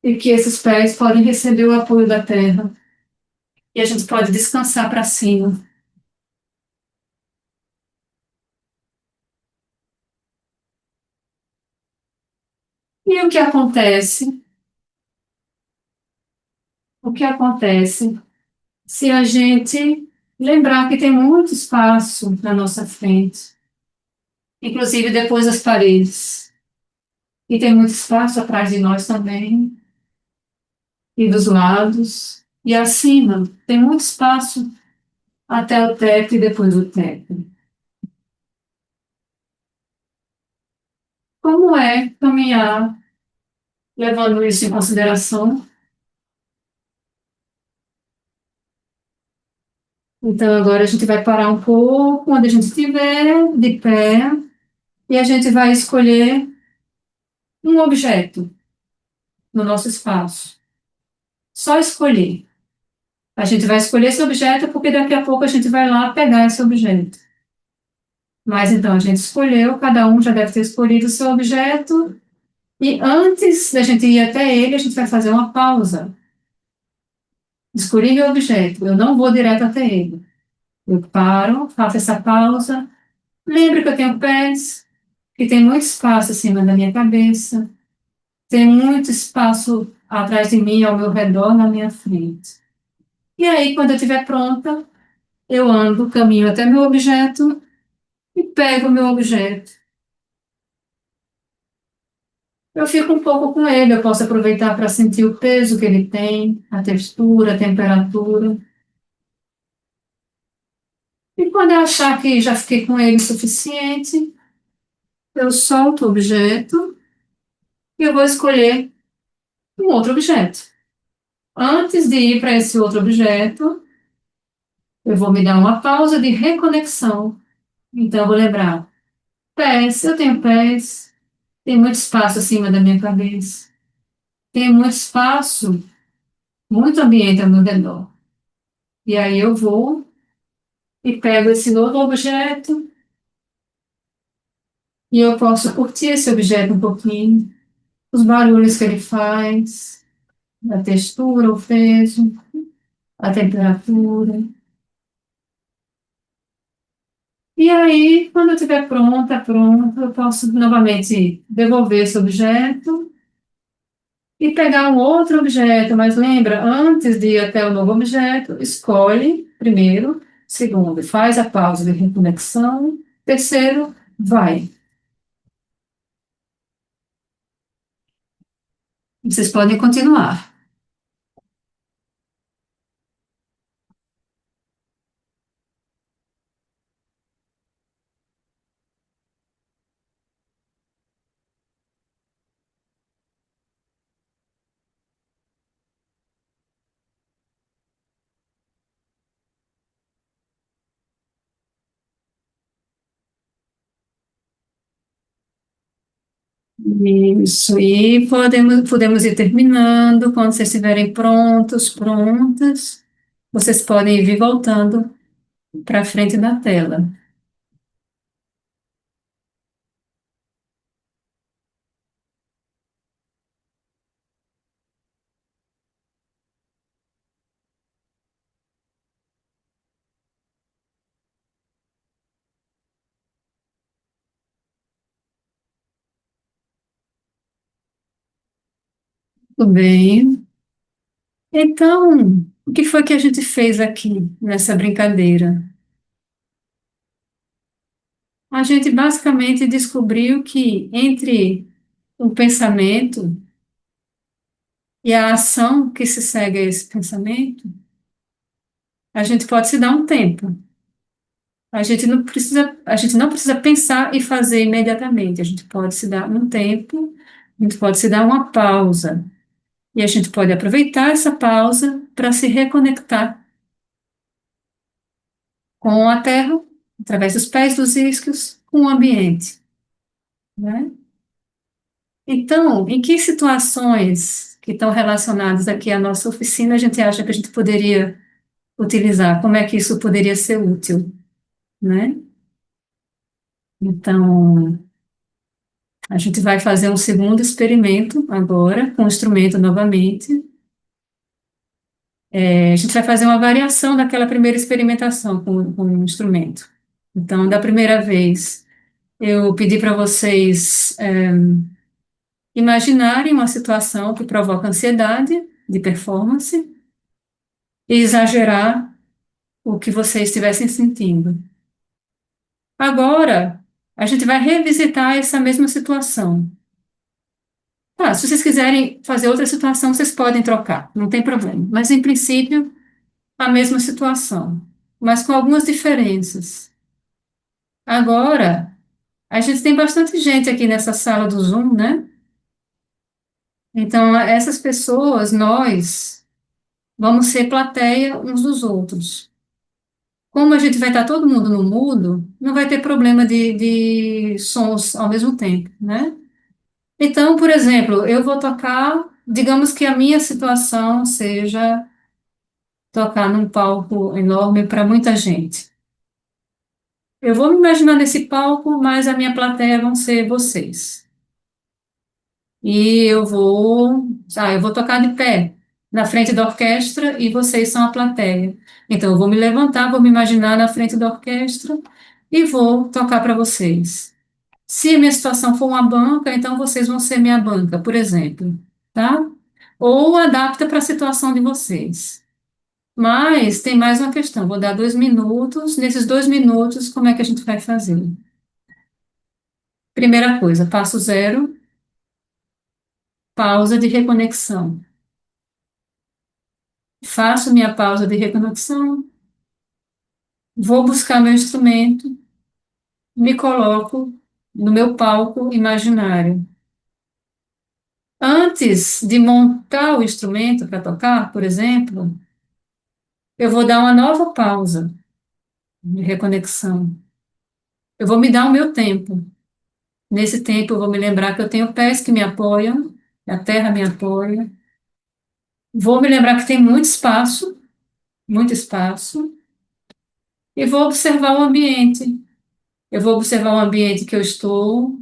E que esses pés podem receber o apoio da terra. E a gente pode descansar para cima. E o que acontece? O que acontece se a gente lembrar que tem muito espaço na nossa frente, inclusive depois das paredes, e tem muito espaço atrás de nós também, e dos lados, e acima tem muito espaço até o teto e depois do teto. Como é caminhar levando isso em consideração? Então, agora a gente vai parar um pouco, onde a gente estiver, de pé, e a gente vai escolher um objeto no nosso espaço. Só escolher. A gente vai escolher esse objeto porque daqui a pouco a gente vai lá pegar esse objeto. Mas então a gente escolheu, cada um já deve ter escolhido o seu objeto, e antes da gente ir até ele, a gente vai fazer uma pausa. Escolhi meu objeto, eu não vou direto até ele. Eu paro, faço essa pausa, lembro que eu tenho pés, que tem muito espaço acima da minha cabeça, tem muito espaço atrás de mim, ao meu redor, na minha frente. E aí, quando eu estiver pronta, eu ando, caminho até meu objeto e pego o meu objeto. Eu fico um pouco com ele, eu posso aproveitar para sentir o peso que ele tem, a textura, a temperatura. E quando eu achar que já fiquei com ele o suficiente, eu solto o objeto e eu vou escolher um outro objeto. Antes de ir para esse outro objeto, eu vou me dar uma pausa de reconexão. Então, eu vou lembrar: pés, eu tenho pés, tem muito espaço acima da minha cabeça, tem muito espaço, muito ambiente ao meu redor. E aí eu vou e pego esse novo objeto e eu posso curtir esse objeto um pouquinho, os barulhos que ele faz, a textura, o peso, a temperatura. E aí, quando eu estiver pronta, eu posso novamente devolver esse objeto e pegar um outro objeto, mas lembra, antes de ir até o novo objeto, escolhe primeiro, segundo, faz a pausa de reconexão, terceiro, vai. Vocês podem continuar. Isso, e podemos ir terminando. Quando vocês estiverem prontos, prontas, vocês podem vir voltando para frente da tela. Tudo bem. Então, o que foi que a gente fez aqui nessa brincadeira? A gente basicamente descobriu que entre o pensamento e a ação que se segue a esse pensamento, a gente pode se dar um tempo. A gente não precisa pensar e fazer imediatamente. A gente pode se dar um tempo, a gente pode se dar uma pausa. E a gente pode aproveitar essa pausa para se reconectar com a Terra, através dos pés dos isquios, com o ambiente, né? Então, em que situações que estão relacionadas aqui à nossa oficina a gente acha que a gente poderia utilizar? Como é que isso poderia ser útil, né? Então, a gente vai fazer um segundo experimento agora, com o instrumento novamente. A gente vai fazer uma variação daquela primeira experimentação com o instrumento. Então, da primeira vez, eu pedi para vocês imaginarem uma situação que provoca ansiedade de performance e exagerar o que vocês estivessem sentindo. Agora, a gente vai revisitar essa mesma situação. Tá, se vocês quiserem fazer outra situação, vocês podem trocar, não tem problema. Mas, em princípio, a mesma situação, mas com algumas diferenças. Agora, a gente tem bastante gente aqui nessa sala do Zoom, né? Então, essas pessoas, nós, vamos ser plateia uns dos outros. Como a gente vai estar todo mundo no mudo, não vai ter problema de sons ao mesmo tempo, né? Então, por exemplo, eu vou tocar, digamos que a minha situação seja tocar num palco enorme para muita gente. Eu vou me imaginar nesse palco, mas a minha plateia vão ser vocês. E eu vou tocar de pé, na frente da orquestra, e vocês são a plateia. Então, eu vou me levantar, vou me imaginar na frente da orquestra e vou tocar para vocês. Se a minha situação for uma banca, então vocês vão ser minha banca, por exemplo, tá? Ou adapta para a situação de vocês. Mas tem mais uma questão, vou dar 2 minutos. Nesses 2 minutos, como é que a gente vai fazer? Primeira coisa, passo zero, pausa de reconexão. Faço minha pausa de reconexão, vou buscar meu instrumento, me coloco no meu palco imaginário. Antes de montar o instrumento para tocar, por exemplo, eu vou dar uma nova pausa de reconexão. Eu vou me dar o meu tempo. Nesse tempo, eu vou me lembrar que eu tenho pés que me apoiam, a terra me apoia. Vou me lembrar que tem muito espaço, e vou observar o ambiente. Eu vou observar o ambiente que eu estou,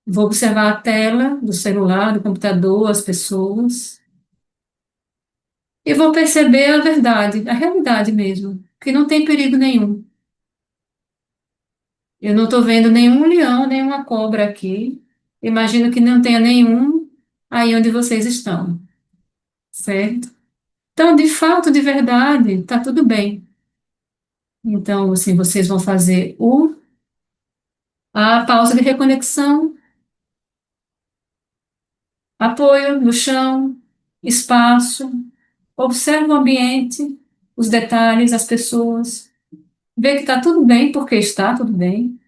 vou observar a tela do celular, do computador, as pessoas, e vou perceber a verdade, a realidade mesmo, que não tem perigo nenhum. Eu não estou vendo nenhum leão, nenhuma cobra aqui. Imagino que não tenha nenhum aí onde vocês estão, certo? Então, de fato, de verdade, está tudo bem. Então, assim, vocês vão fazer a pausa de reconexão, apoio no chão, espaço, observa o ambiente, os detalhes, as pessoas, vê que está tudo bem, porque está tudo bem.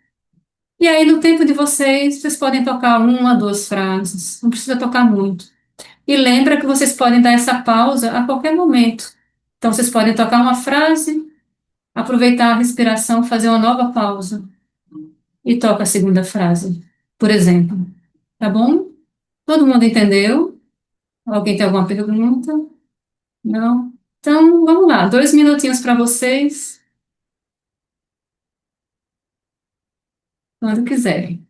E aí, no tempo de vocês, vocês podem tocar uma, duas frases, não precisa tocar muito. E lembra que vocês podem dar essa pausa a qualquer momento. Então, vocês podem tocar uma frase, aproveitar a respiração, fazer uma nova pausa e toca a segunda frase, por exemplo. Tá bom? Todo mundo entendeu? Alguém tem alguma pergunta? Não? Então, vamos lá. 2 minutinhos para vocês, quando quiserem.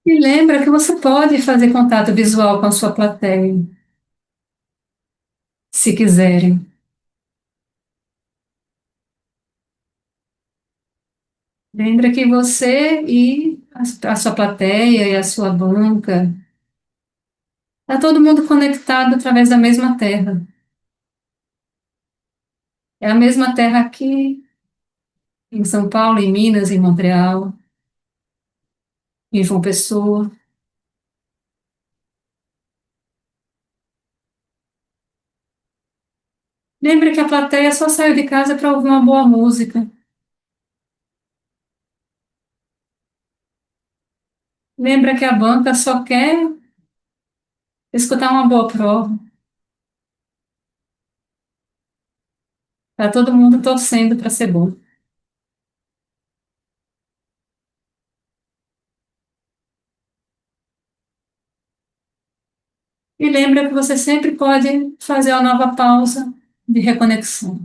E lembra que você pode fazer contato visual com a sua plateia, se quiserem. Lembra que você e a sua plateia e a sua banca, está todo mundo conectado através da mesma terra. É a mesma terra aqui em São Paulo, em Minas, em Montreal, em João Pessoa. Lembra que a plateia só saiu de casa para ouvir uma boa música. Lembra que a banca só quer escutar uma boa prova. Está todo mundo torcendo para ser bom. E lembra que você sempre pode fazer uma nova pausa de reconexão.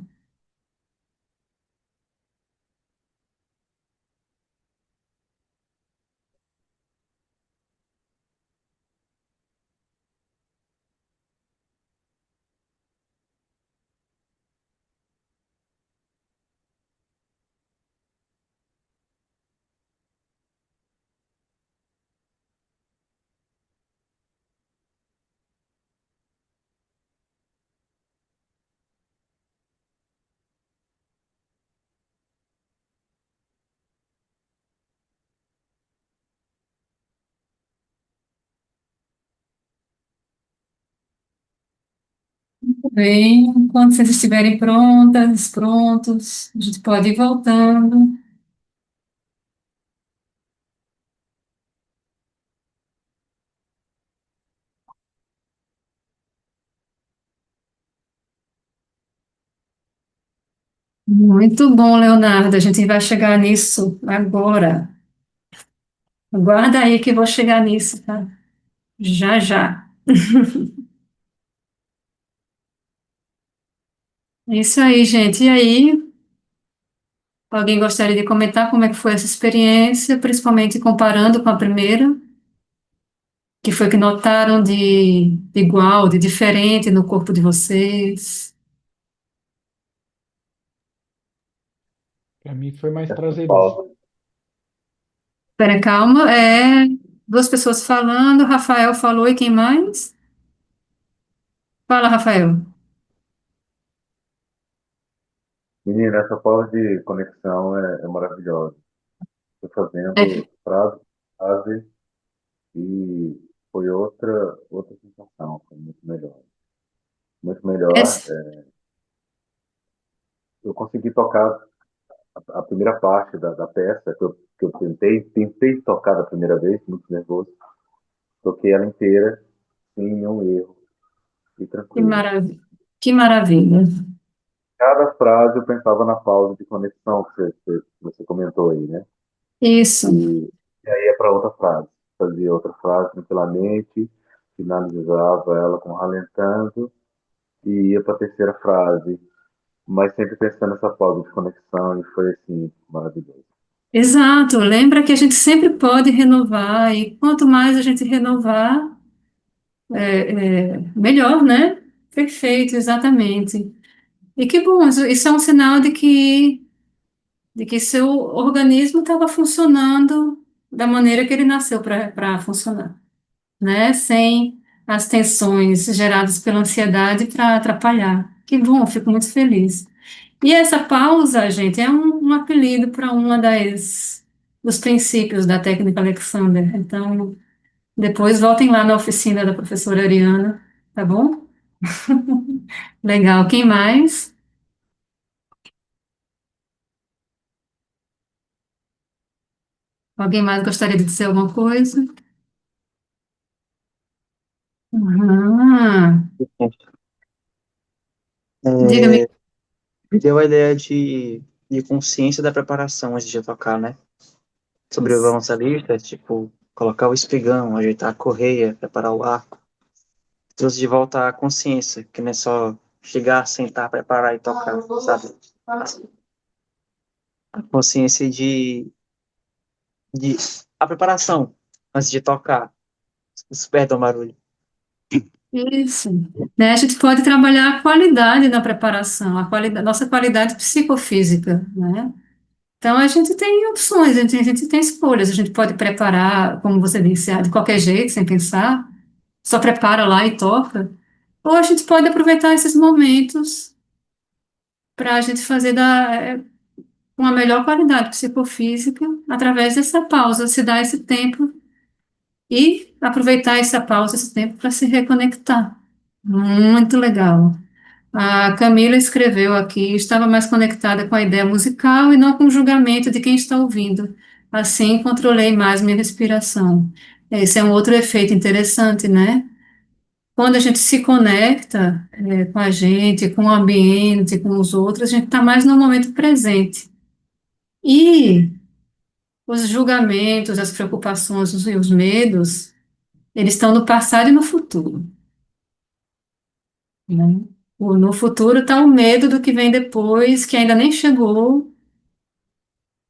Bem, quando vocês estiverem prontas, prontos, a gente pode ir voltando. Muito bom, Leonardo. A gente vai chegar nisso agora. Aguarda aí que eu vou chegar nisso, tá? Já, já. É isso aí, gente. E aí, alguém gostaria de comentar como é que foi essa experiência, principalmente comparando com a primeira? Que foi que notaram de igual, de diferente no corpo de vocês? Para mim foi mais Essa prazeroso. pausa. Espera, calma. Duas pessoas falando. Rafael falou e quem mais? Fala, Rafael. Menina, essa pausa de conexão é maravilhosa. Estou É, fazendo frase, frase e foi outra sensação, foi muito melhor. Muito melhor. é, Eu consegui tocar a primeira parte da peça, que eu tentei tocar da primeira vez, muito nervoso. Toquei ela inteira, sem nenhum erro, e que tranquilo. maravilha. Que maravilha. Cada frase eu pensava na pausa de conexão que você comentou aí, né? Isso. E aí é para outra frase. Fazia outra frase tranquilamente, finalizava ela com ralentando e ia para a terceira frase, mas sempre pensando nessa pausa de conexão e foi assim, maravilhoso. Exato, lembra que a gente sempre pode renovar, e quanto mais a gente renovar, melhor, né? Perfeito, exatamente. E que bom, isso é um sinal de que seu organismo estava funcionando da maneira que ele nasceu para funcionar, né? Sem as tensões geradas pela ansiedade para atrapalhar. Que bom, fico muito feliz. E essa pausa, gente, é um apelido para uma dos princípios da técnica Alexander. Então, depois voltem lá na oficina da professora Ariana, tá bom? Legal. Quem mais? Alguém mais gostaria de dizer alguma coisa? Ah, diga-me. É, me deu a ideia de consciência da preparação antes de tocar, né? Sobre o violoncellista, tipo, colocar o espigão, ajeitar a correia, preparar o arco. Trouxe de volta a consciência, que não é só chegar, sentar, preparar e tocar, sabe? A consciência de a preparação antes de tocar. Perdão, barulho. Isso. Né, a gente pode trabalhar a qualidade na preparação, nossa qualidade psicofísica, né? Então, a gente tem opções, a gente tem escolhas. A gente pode preparar, como você disse, de qualquer jeito, sem pensar, só prepara lá e toca. Ou a gente pode aproveitar esses momentos para a gente fazer uma melhor qualidade psicofísica através dessa pausa, se dar esse tempo e aproveitar essa pausa, esse tempo para se reconectar. Muito legal. A Camila escreveu aqui, estava mais conectada com a ideia musical e não com o julgamento de quem está ouvindo. Assim, controlei mais minha respiração. Esse é um outro efeito interessante, né? Quando a gente se conecta, com a gente, com o ambiente, com os outros, a gente está mais no momento presente. E os julgamentos, as preocupações e os medos, eles estão no passado e no futuro, né? No futuro está o medo do que vem depois, que ainda nem chegou,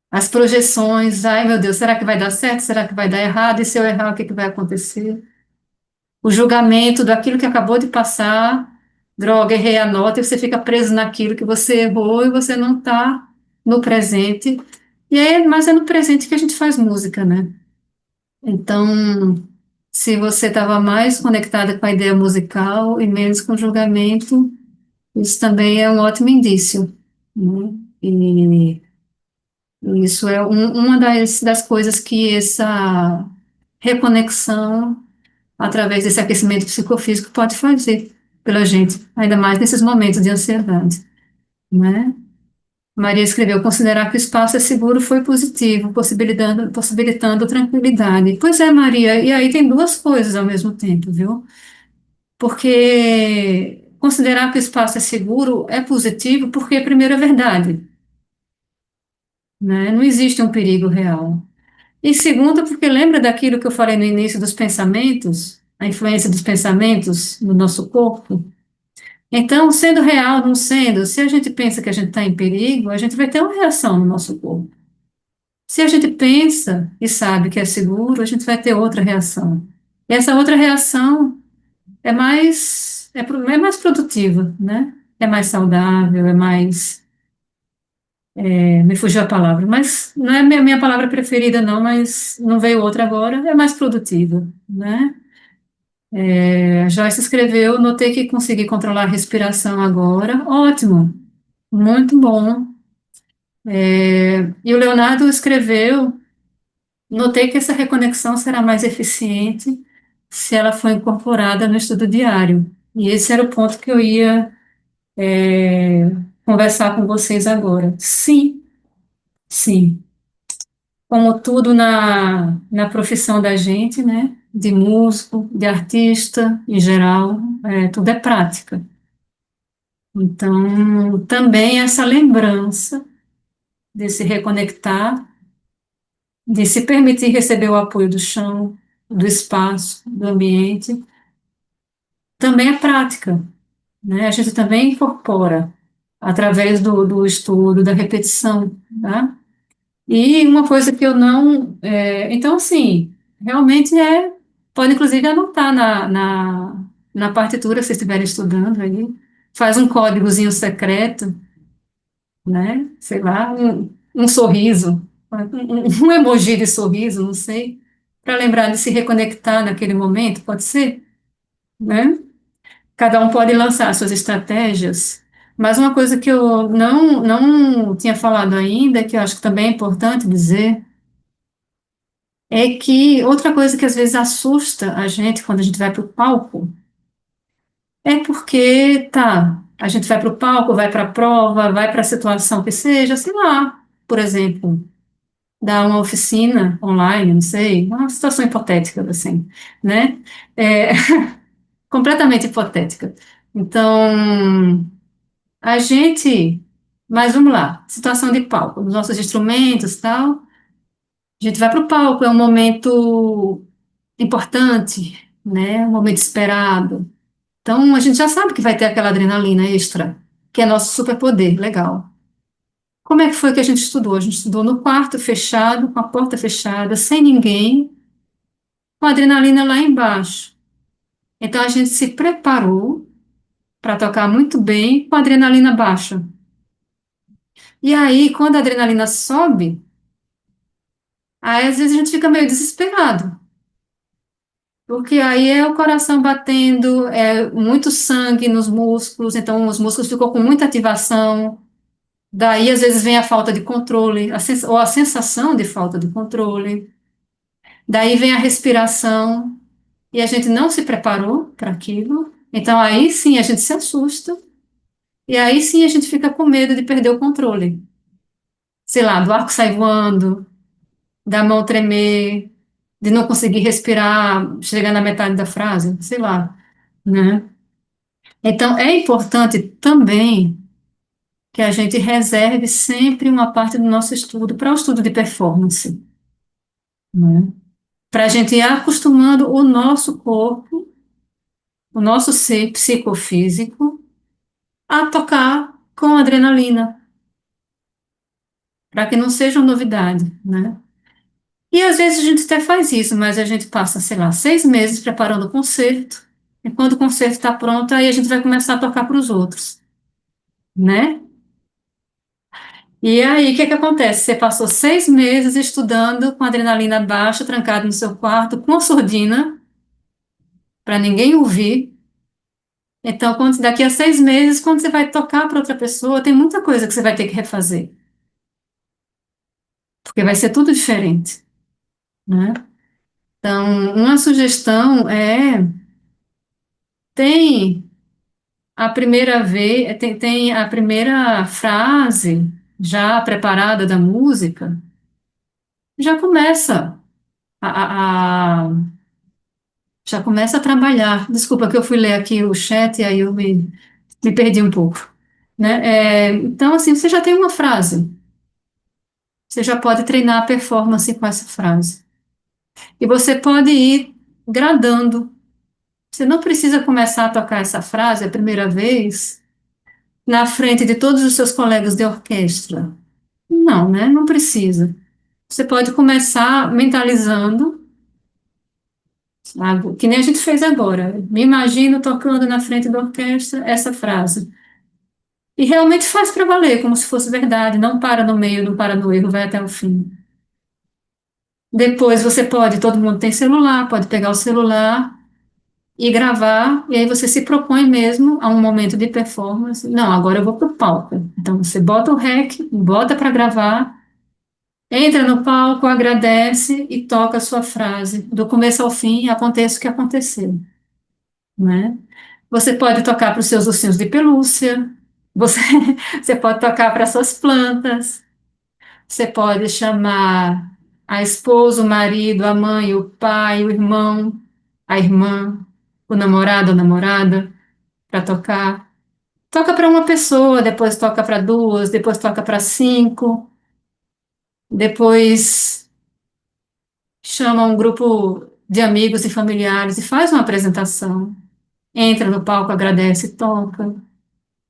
as projeções, ai meu Deus, será que vai dar certo? Será que vai dar errado? E se eu errar, o que que vai acontecer? O julgamento daquilo que acabou de passar, droga, errei a nota, e você fica preso naquilo que você errou e você não está no presente. Mas é no presente que a gente faz música, né? Então, se você estava mais conectada com a ideia musical e menos com o julgamento, isso também é um ótimo indício, né? E isso é uma das coisas que essa reconexão, através desse aquecimento psicofísico, pode fazer pela gente, ainda mais nesses momentos de ansiedade, né? Maria escreveu, considerar que o espaço é seguro foi positivo, possibilitando tranquilidade. Pois é, Maria, e aí tem duas coisas ao mesmo tempo, viu? Porque considerar que o espaço é seguro é positivo porque, primeiro, é verdade, né? Não existe um perigo real. E segundo, porque lembra daquilo que eu falei no início dos pensamentos, a influência dos pensamentos no nosso corpo? Então, sendo real, não sendo, se a gente pensa que a gente está em perigo, a gente vai ter uma reação no nosso corpo. Se a gente pensa e sabe que é seguro, a gente vai ter outra reação. E essa outra reação é mais produtiva, né? É mais saudável, me fugiu a palavra, mas não é a minha palavra preferida não, mas não veio outra agora, é mais produtiva, né? A Joyce escreveu, notei que consegui controlar a respiração agora, ótimo, muito bom. E o Leonardo escreveu, notei que essa reconexão será mais eficiente se ela for incorporada no estudo diário. E esse era o ponto que eu ia conversar com vocês agora. Sim, sim. Como tudo na profissão da gente, né? De músico, de artista, em geral, tudo é prática. Então, também essa lembrança de se reconectar, de se permitir receber o apoio do chão, do espaço, do ambiente, também é prática, né? A gente também incorpora através do estudo, da repetição, tá? E uma coisa que eu não. Então, assim, realmente pode inclusive anotar na partitura, se vocês estiverem estudando aí, faz um códigozinho secreto, né? Sei lá, um sorriso, um emoji de sorriso, não sei, para lembrar de se reconectar naquele momento, pode ser, né? Cada um pode lançar suas estratégias, mas uma coisa que eu não tinha falado ainda, que eu acho que também é importante dizer, é que outra coisa que às vezes assusta a gente quando a gente vai para o palco é porque, tá, a gente vai para o palco, vai para a prova, vai para a situação que seja, sei lá, por exemplo, dar uma oficina online, não sei, uma situação hipotética, assim, né? É, completamente hipotética. Então, a gente, mas vamos lá, situação de palco, os nossos instrumentos, tal, a gente vai para o palco, é um momento importante, né? Um momento esperado. Então, a gente já sabe que vai ter aquela adrenalina extra, que é nosso superpoder, legal. Como é que foi que a gente estudou? A gente estudou no quarto fechado, com a porta fechada, sem ninguém, com a adrenalina lá embaixo. Então, a gente se preparou para tocar muito bem com a adrenalina baixa. E aí, quando a adrenalina sobe, aí às vezes a gente fica meio desesperado. Porque aí é o coração batendo, é muito sangue nos músculos, então os músculos ficam com muita ativação. Daí, às vezes, vem a falta de controle, ou a sensação de falta de controle. Daí vem a respiração, e a gente não se preparou para aquilo. Então, aí sim a gente se assusta, e aí sim a gente fica com medo de perder o controle. Sei lá, do arco sair voando, da mão tremer, de não conseguir respirar, chegar na metade da frase, sei lá, né? Então, é importante também que a gente reserve sempre uma parte do nosso estudo para o estudo de performance, né? Para a gente ir acostumando o nosso corpo, o nosso ser psicofísico, a tocar com adrenalina, para que não seja uma novidade, né? E às vezes a gente até faz isso, mas a gente passa, sei lá, 6 meses preparando o concerto, e quando o concerto está pronto, aí a gente vai começar a tocar para os outros, né? E aí, o que que acontece? Você passou 6 meses estudando com adrenalina baixa, trancado no seu quarto, com surdina, para ninguém ouvir. Então, daqui a 6 meses, quando você vai tocar para outra pessoa, tem muita coisa que você vai ter que refazer, porque vai ser tudo diferente, né? Então, uma sugestão tem a primeira vez, tem a primeira frase já preparada da música, já começa a, a- já começa a trabalhar. Desculpa que eu fui ler aqui o chat e aí eu me perdi um pouco, né? Então, assim, você já tem uma frase, você já pode treinar a performance com essa frase. E você pode ir gradando. Você não precisa começar a tocar essa frase a primeira vez na frente de todos os seus colegas de orquestra. Não, né? Não precisa. Você pode começar mentalizando, sabe? Que nem a gente fez agora. Me imagino tocando na frente da orquestra essa frase. E realmente faz para valer, como se fosse verdade. Não para no meio, não para no erro, vai até o fim. Depois você pode, todo mundo tem celular, pode pegar o celular e gravar, e aí você se propõe mesmo a um momento de performance. Não, agora eu vou para o palco. Então você bota o REC, bota para gravar, entra no palco, agradece e toca a sua frase. Do começo ao fim, aconteça o que acontecer, né? Você pode tocar para os seus ursinhos de pelúcia, você, você pode tocar para suas plantas, você pode chamar a esposa, o marido, a mãe, o pai, o irmão, a irmã, o namorado, a namorada, para tocar. Toca para uma pessoa, depois toca para duas, depois toca para cinco, depois chama um grupo de amigos e familiares e faz uma apresentação. entra no palco, agradece, toca,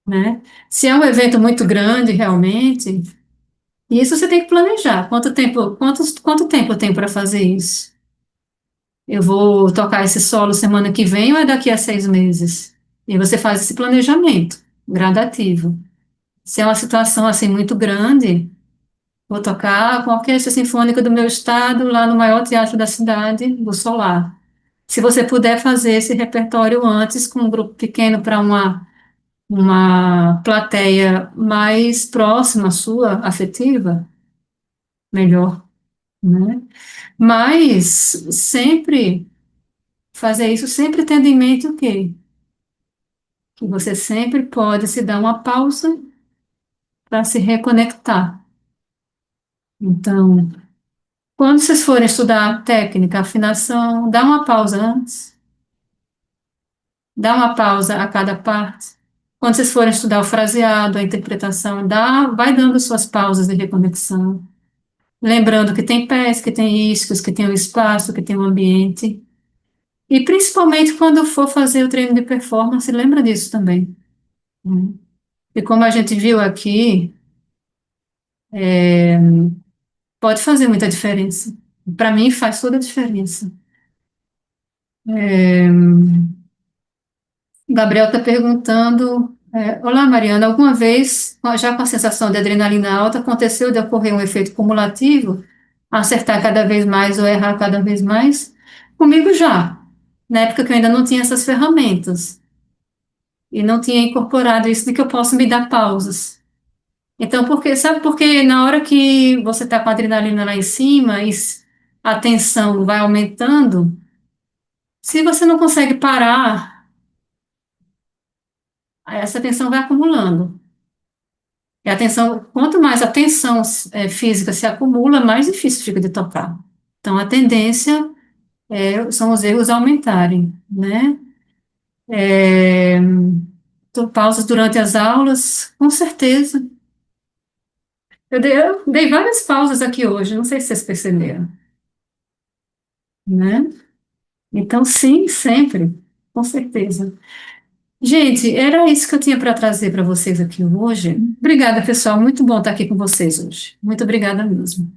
né? Se é um evento muito grande, realmente, isso você tem que planejar. Quanto tempo eu tenho para fazer isso? Eu vou tocar esse solo semana que vem ou é daqui a 6 meses? E você faz esse planejamento gradativo. Se é uma situação assim muito grande, vou tocar com a Orquestra Sinfônica do meu estado, lá no maior teatro da cidade, do Solar. Se você puder fazer esse repertório antes, com um grupo pequeno para uma plateia mais próxima sua, afetiva, melhor, né? Mas sempre fazer isso, sempre tendo em mente o quê? Que você sempre pode se dar uma pausa para se reconectar. Então, quando vocês forem estudar técnica, afinação, dá uma pausa antes, dá uma pausa a cada parte. Quando vocês forem estudar o fraseado, a interpretação, vai dando suas pausas de reconexão. Lembrando que tem pés, que tem iscos, que tem o espaço, que tem o ambiente. E principalmente quando for fazer o treino de performance, lembra disso também, né? E como a gente viu aqui, pode fazer muita diferença. Para mim, faz toda a diferença. É, o Gabriel está perguntando: olá, Mariana, alguma vez, já com a sensação de adrenalina alta, aconteceu de ocorrer um efeito cumulativo, acertar cada vez mais ou errar cada vez mais? Comigo já, na época que eu ainda não tinha essas ferramentas e não tinha incorporado isso de que eu posso me dar pausas. Então, sabe por que na hora que você está com a adrenalina lá em cima e a tensão vai aumentando, se você não consegue parar, essa tensão vai acumulando. E a tensão, quanto mais a tensão física se acumula, mais difícil fica de tocar. Então, a tendência são os erros aumentarem, né? É, pausas durante as aulas, com certeza. Eu dei várias pausas aqui hoje, não sei se vocês perceberam, né? Então, sim, sempre, com certeza. Gente, era isso que eu tinha para trazer para vocês aqui hoje. Obrigada, pessoal. Muito bom estar aqui com vocês hoje. Muito obrigada mesmo.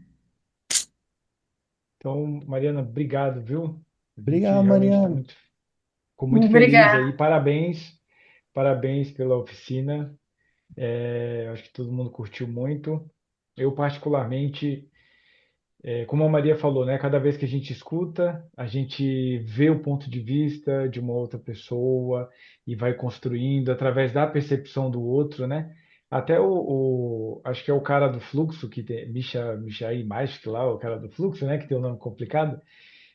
Então, Mariana, obrigado, viu? A gente Obrigado, realmente Mariana. ficou muito feliz Obrigada. aí. Parabéns, parabéns pela oficina. Acho que todo mundo curtiu muito. Eu, particularmente, como a Maria falou, né? Cada vez que a gente escuta, a gente vê o ponto de vista de uma outra pessoa e vai construindo através da percepção do outro, né? Até acho que é o cara do fluxo, que tem, Michael Maich, lá, o cara do fluxo, né? Que tem um nome complicado.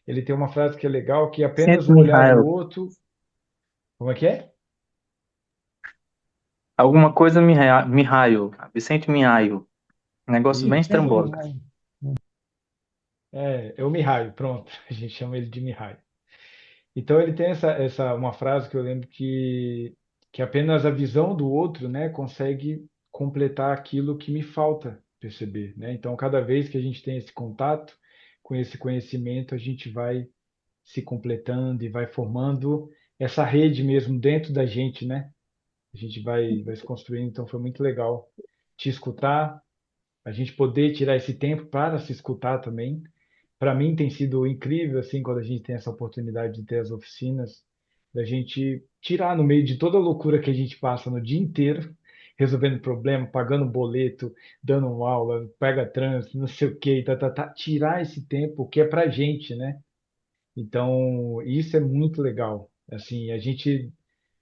Ele tem uma frase que é legal, que apenas Vicente o olhar do Mihail. outro. Como é que é? Alguma coisa Mihail. Vicente Mihail. Um negócio bem Isso, Sempre estrambólico. vai. é o Mihaly, pronto. A gente chama ele de Mihaly. Então ele tem uma frase que eu lembro que apenas a visão do outro, né, consegue completar aquilo que me falta perceber, né? Então cada vez que a gente tem esse contato com esse conhecimento, a gente vai se completando e vai formando essa rede mesmo dentro da gente, né? A gente vai se construindo. Então foi muito legal te escutar, a gente poder tirar esse tempo para se escutar também. Para mim tem sido incrível assim quando a gente tem essa oportunidade de ter as oficinas, da gente tirar no meio de toda a loucura que a gente passa no dia inteiro, resolvendo problema, pagando boleto, dando aula, pega trânsito, não sei o quê, tirar esse tempo que é pra gente, né? Então, isso é muito legal. Assim, a gente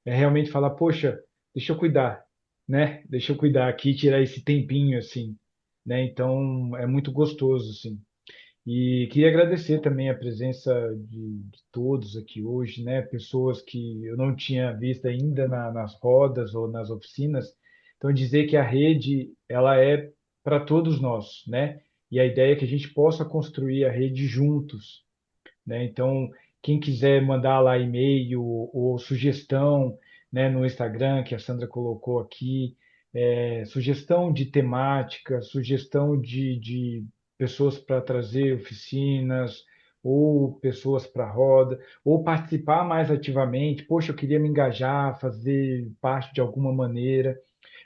realmente falar, poxa, deixa eu cuidar, né? Deixa eu cuidar aqui, tirar esse tempinho assim, né? Então, é muito gostoso assim. E queria agradecer também a presença de todos aqui hoje, né? Pessoas que eu não tinha visto ainda nas rodas ou nas oficinas. Então, dizer que a rede, ela é para todos nós, né? E a ideia é que a gente possa construir a rede juntos, né? Então, quem quiser mandar lá e-mail ou sugestão, né, no Instagram, que a Sandra colocou aqui, sugestão de temática, sugestão de pessoas para trazer oficinas, ou pessoas para a roda, ou participar mais ativamente. Poxa, eu queria me engajar, fazer parte de alguma maneira.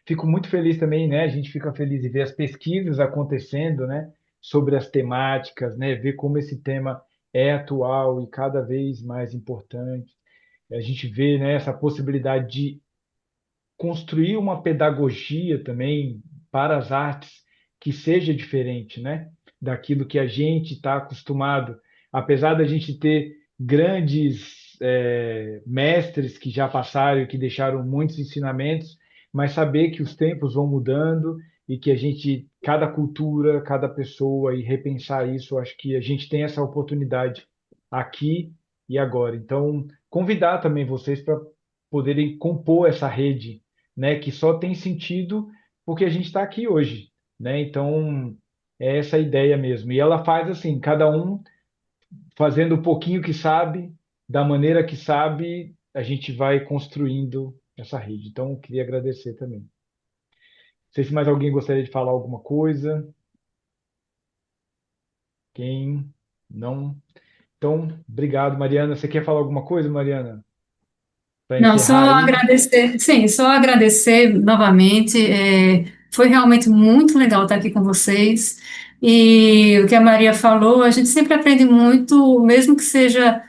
Fico muito feliz também, né? A gente fica feliz de ver as pesquisas acontecendo, né? Sobre as temáticas, né? Ver como esse tema é atual e cada vez mais importante. A gente vê, né, essa possibilidade de construir uma pedagogia também para as artes que seja diferente, né? Daquilo que a gente está acostumado. Apesar da gente ter grandes mestres que já passaram e que deixaram muitos ensinamentos, mas saber que os tempos vão mudando e que a gente, cada cultura, cada pessoa, e repensar isso, acho que a gente tem essa oportunidade aqui e agora. Então, convidar também vocês para poderem compor essa rede, né, que só tem sentido porque a gente está aqui hoje, né? Então é essa a ideia mesmo. E ela faz assim, cada um fazendo o pouquinho que sabe, da maneira que sabe, a gente vai construindo essa rede. Então eu queria agradecer também. Não sei se mais alguém gostaria de falar alguma coisa. Quem não? Então, obrigado, Mariana. Você quer falar alguma coisa, Mariana? Para Não, só encerrar aí? agradecer, sim, só agradecer novamente. Foi realmente muito legal estar aqui com vocês. E o que a Maria falou, a gente sempre aprende muito, mesmo que seja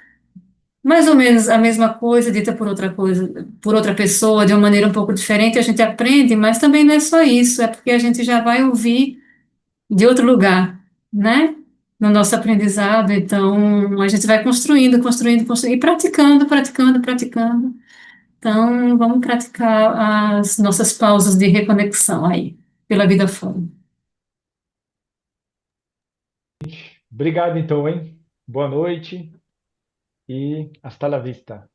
mais ou menos a mesma coisa dita por outra coisa, por outra pessoa, de uma maneira um pouco diferente, a gente aprende, mas também não é só isso, é porque a gente já vai ouvir de outro lugar, né? No nosso aprendizado. Então, a gente vai construindo, construindo, construindo, e praticando, praticando, praticando. Então, vamos praticar as nossas pausas de reconexão aí, pela vida fora. Obrigado então, hein? Boa noite e hasta la vista.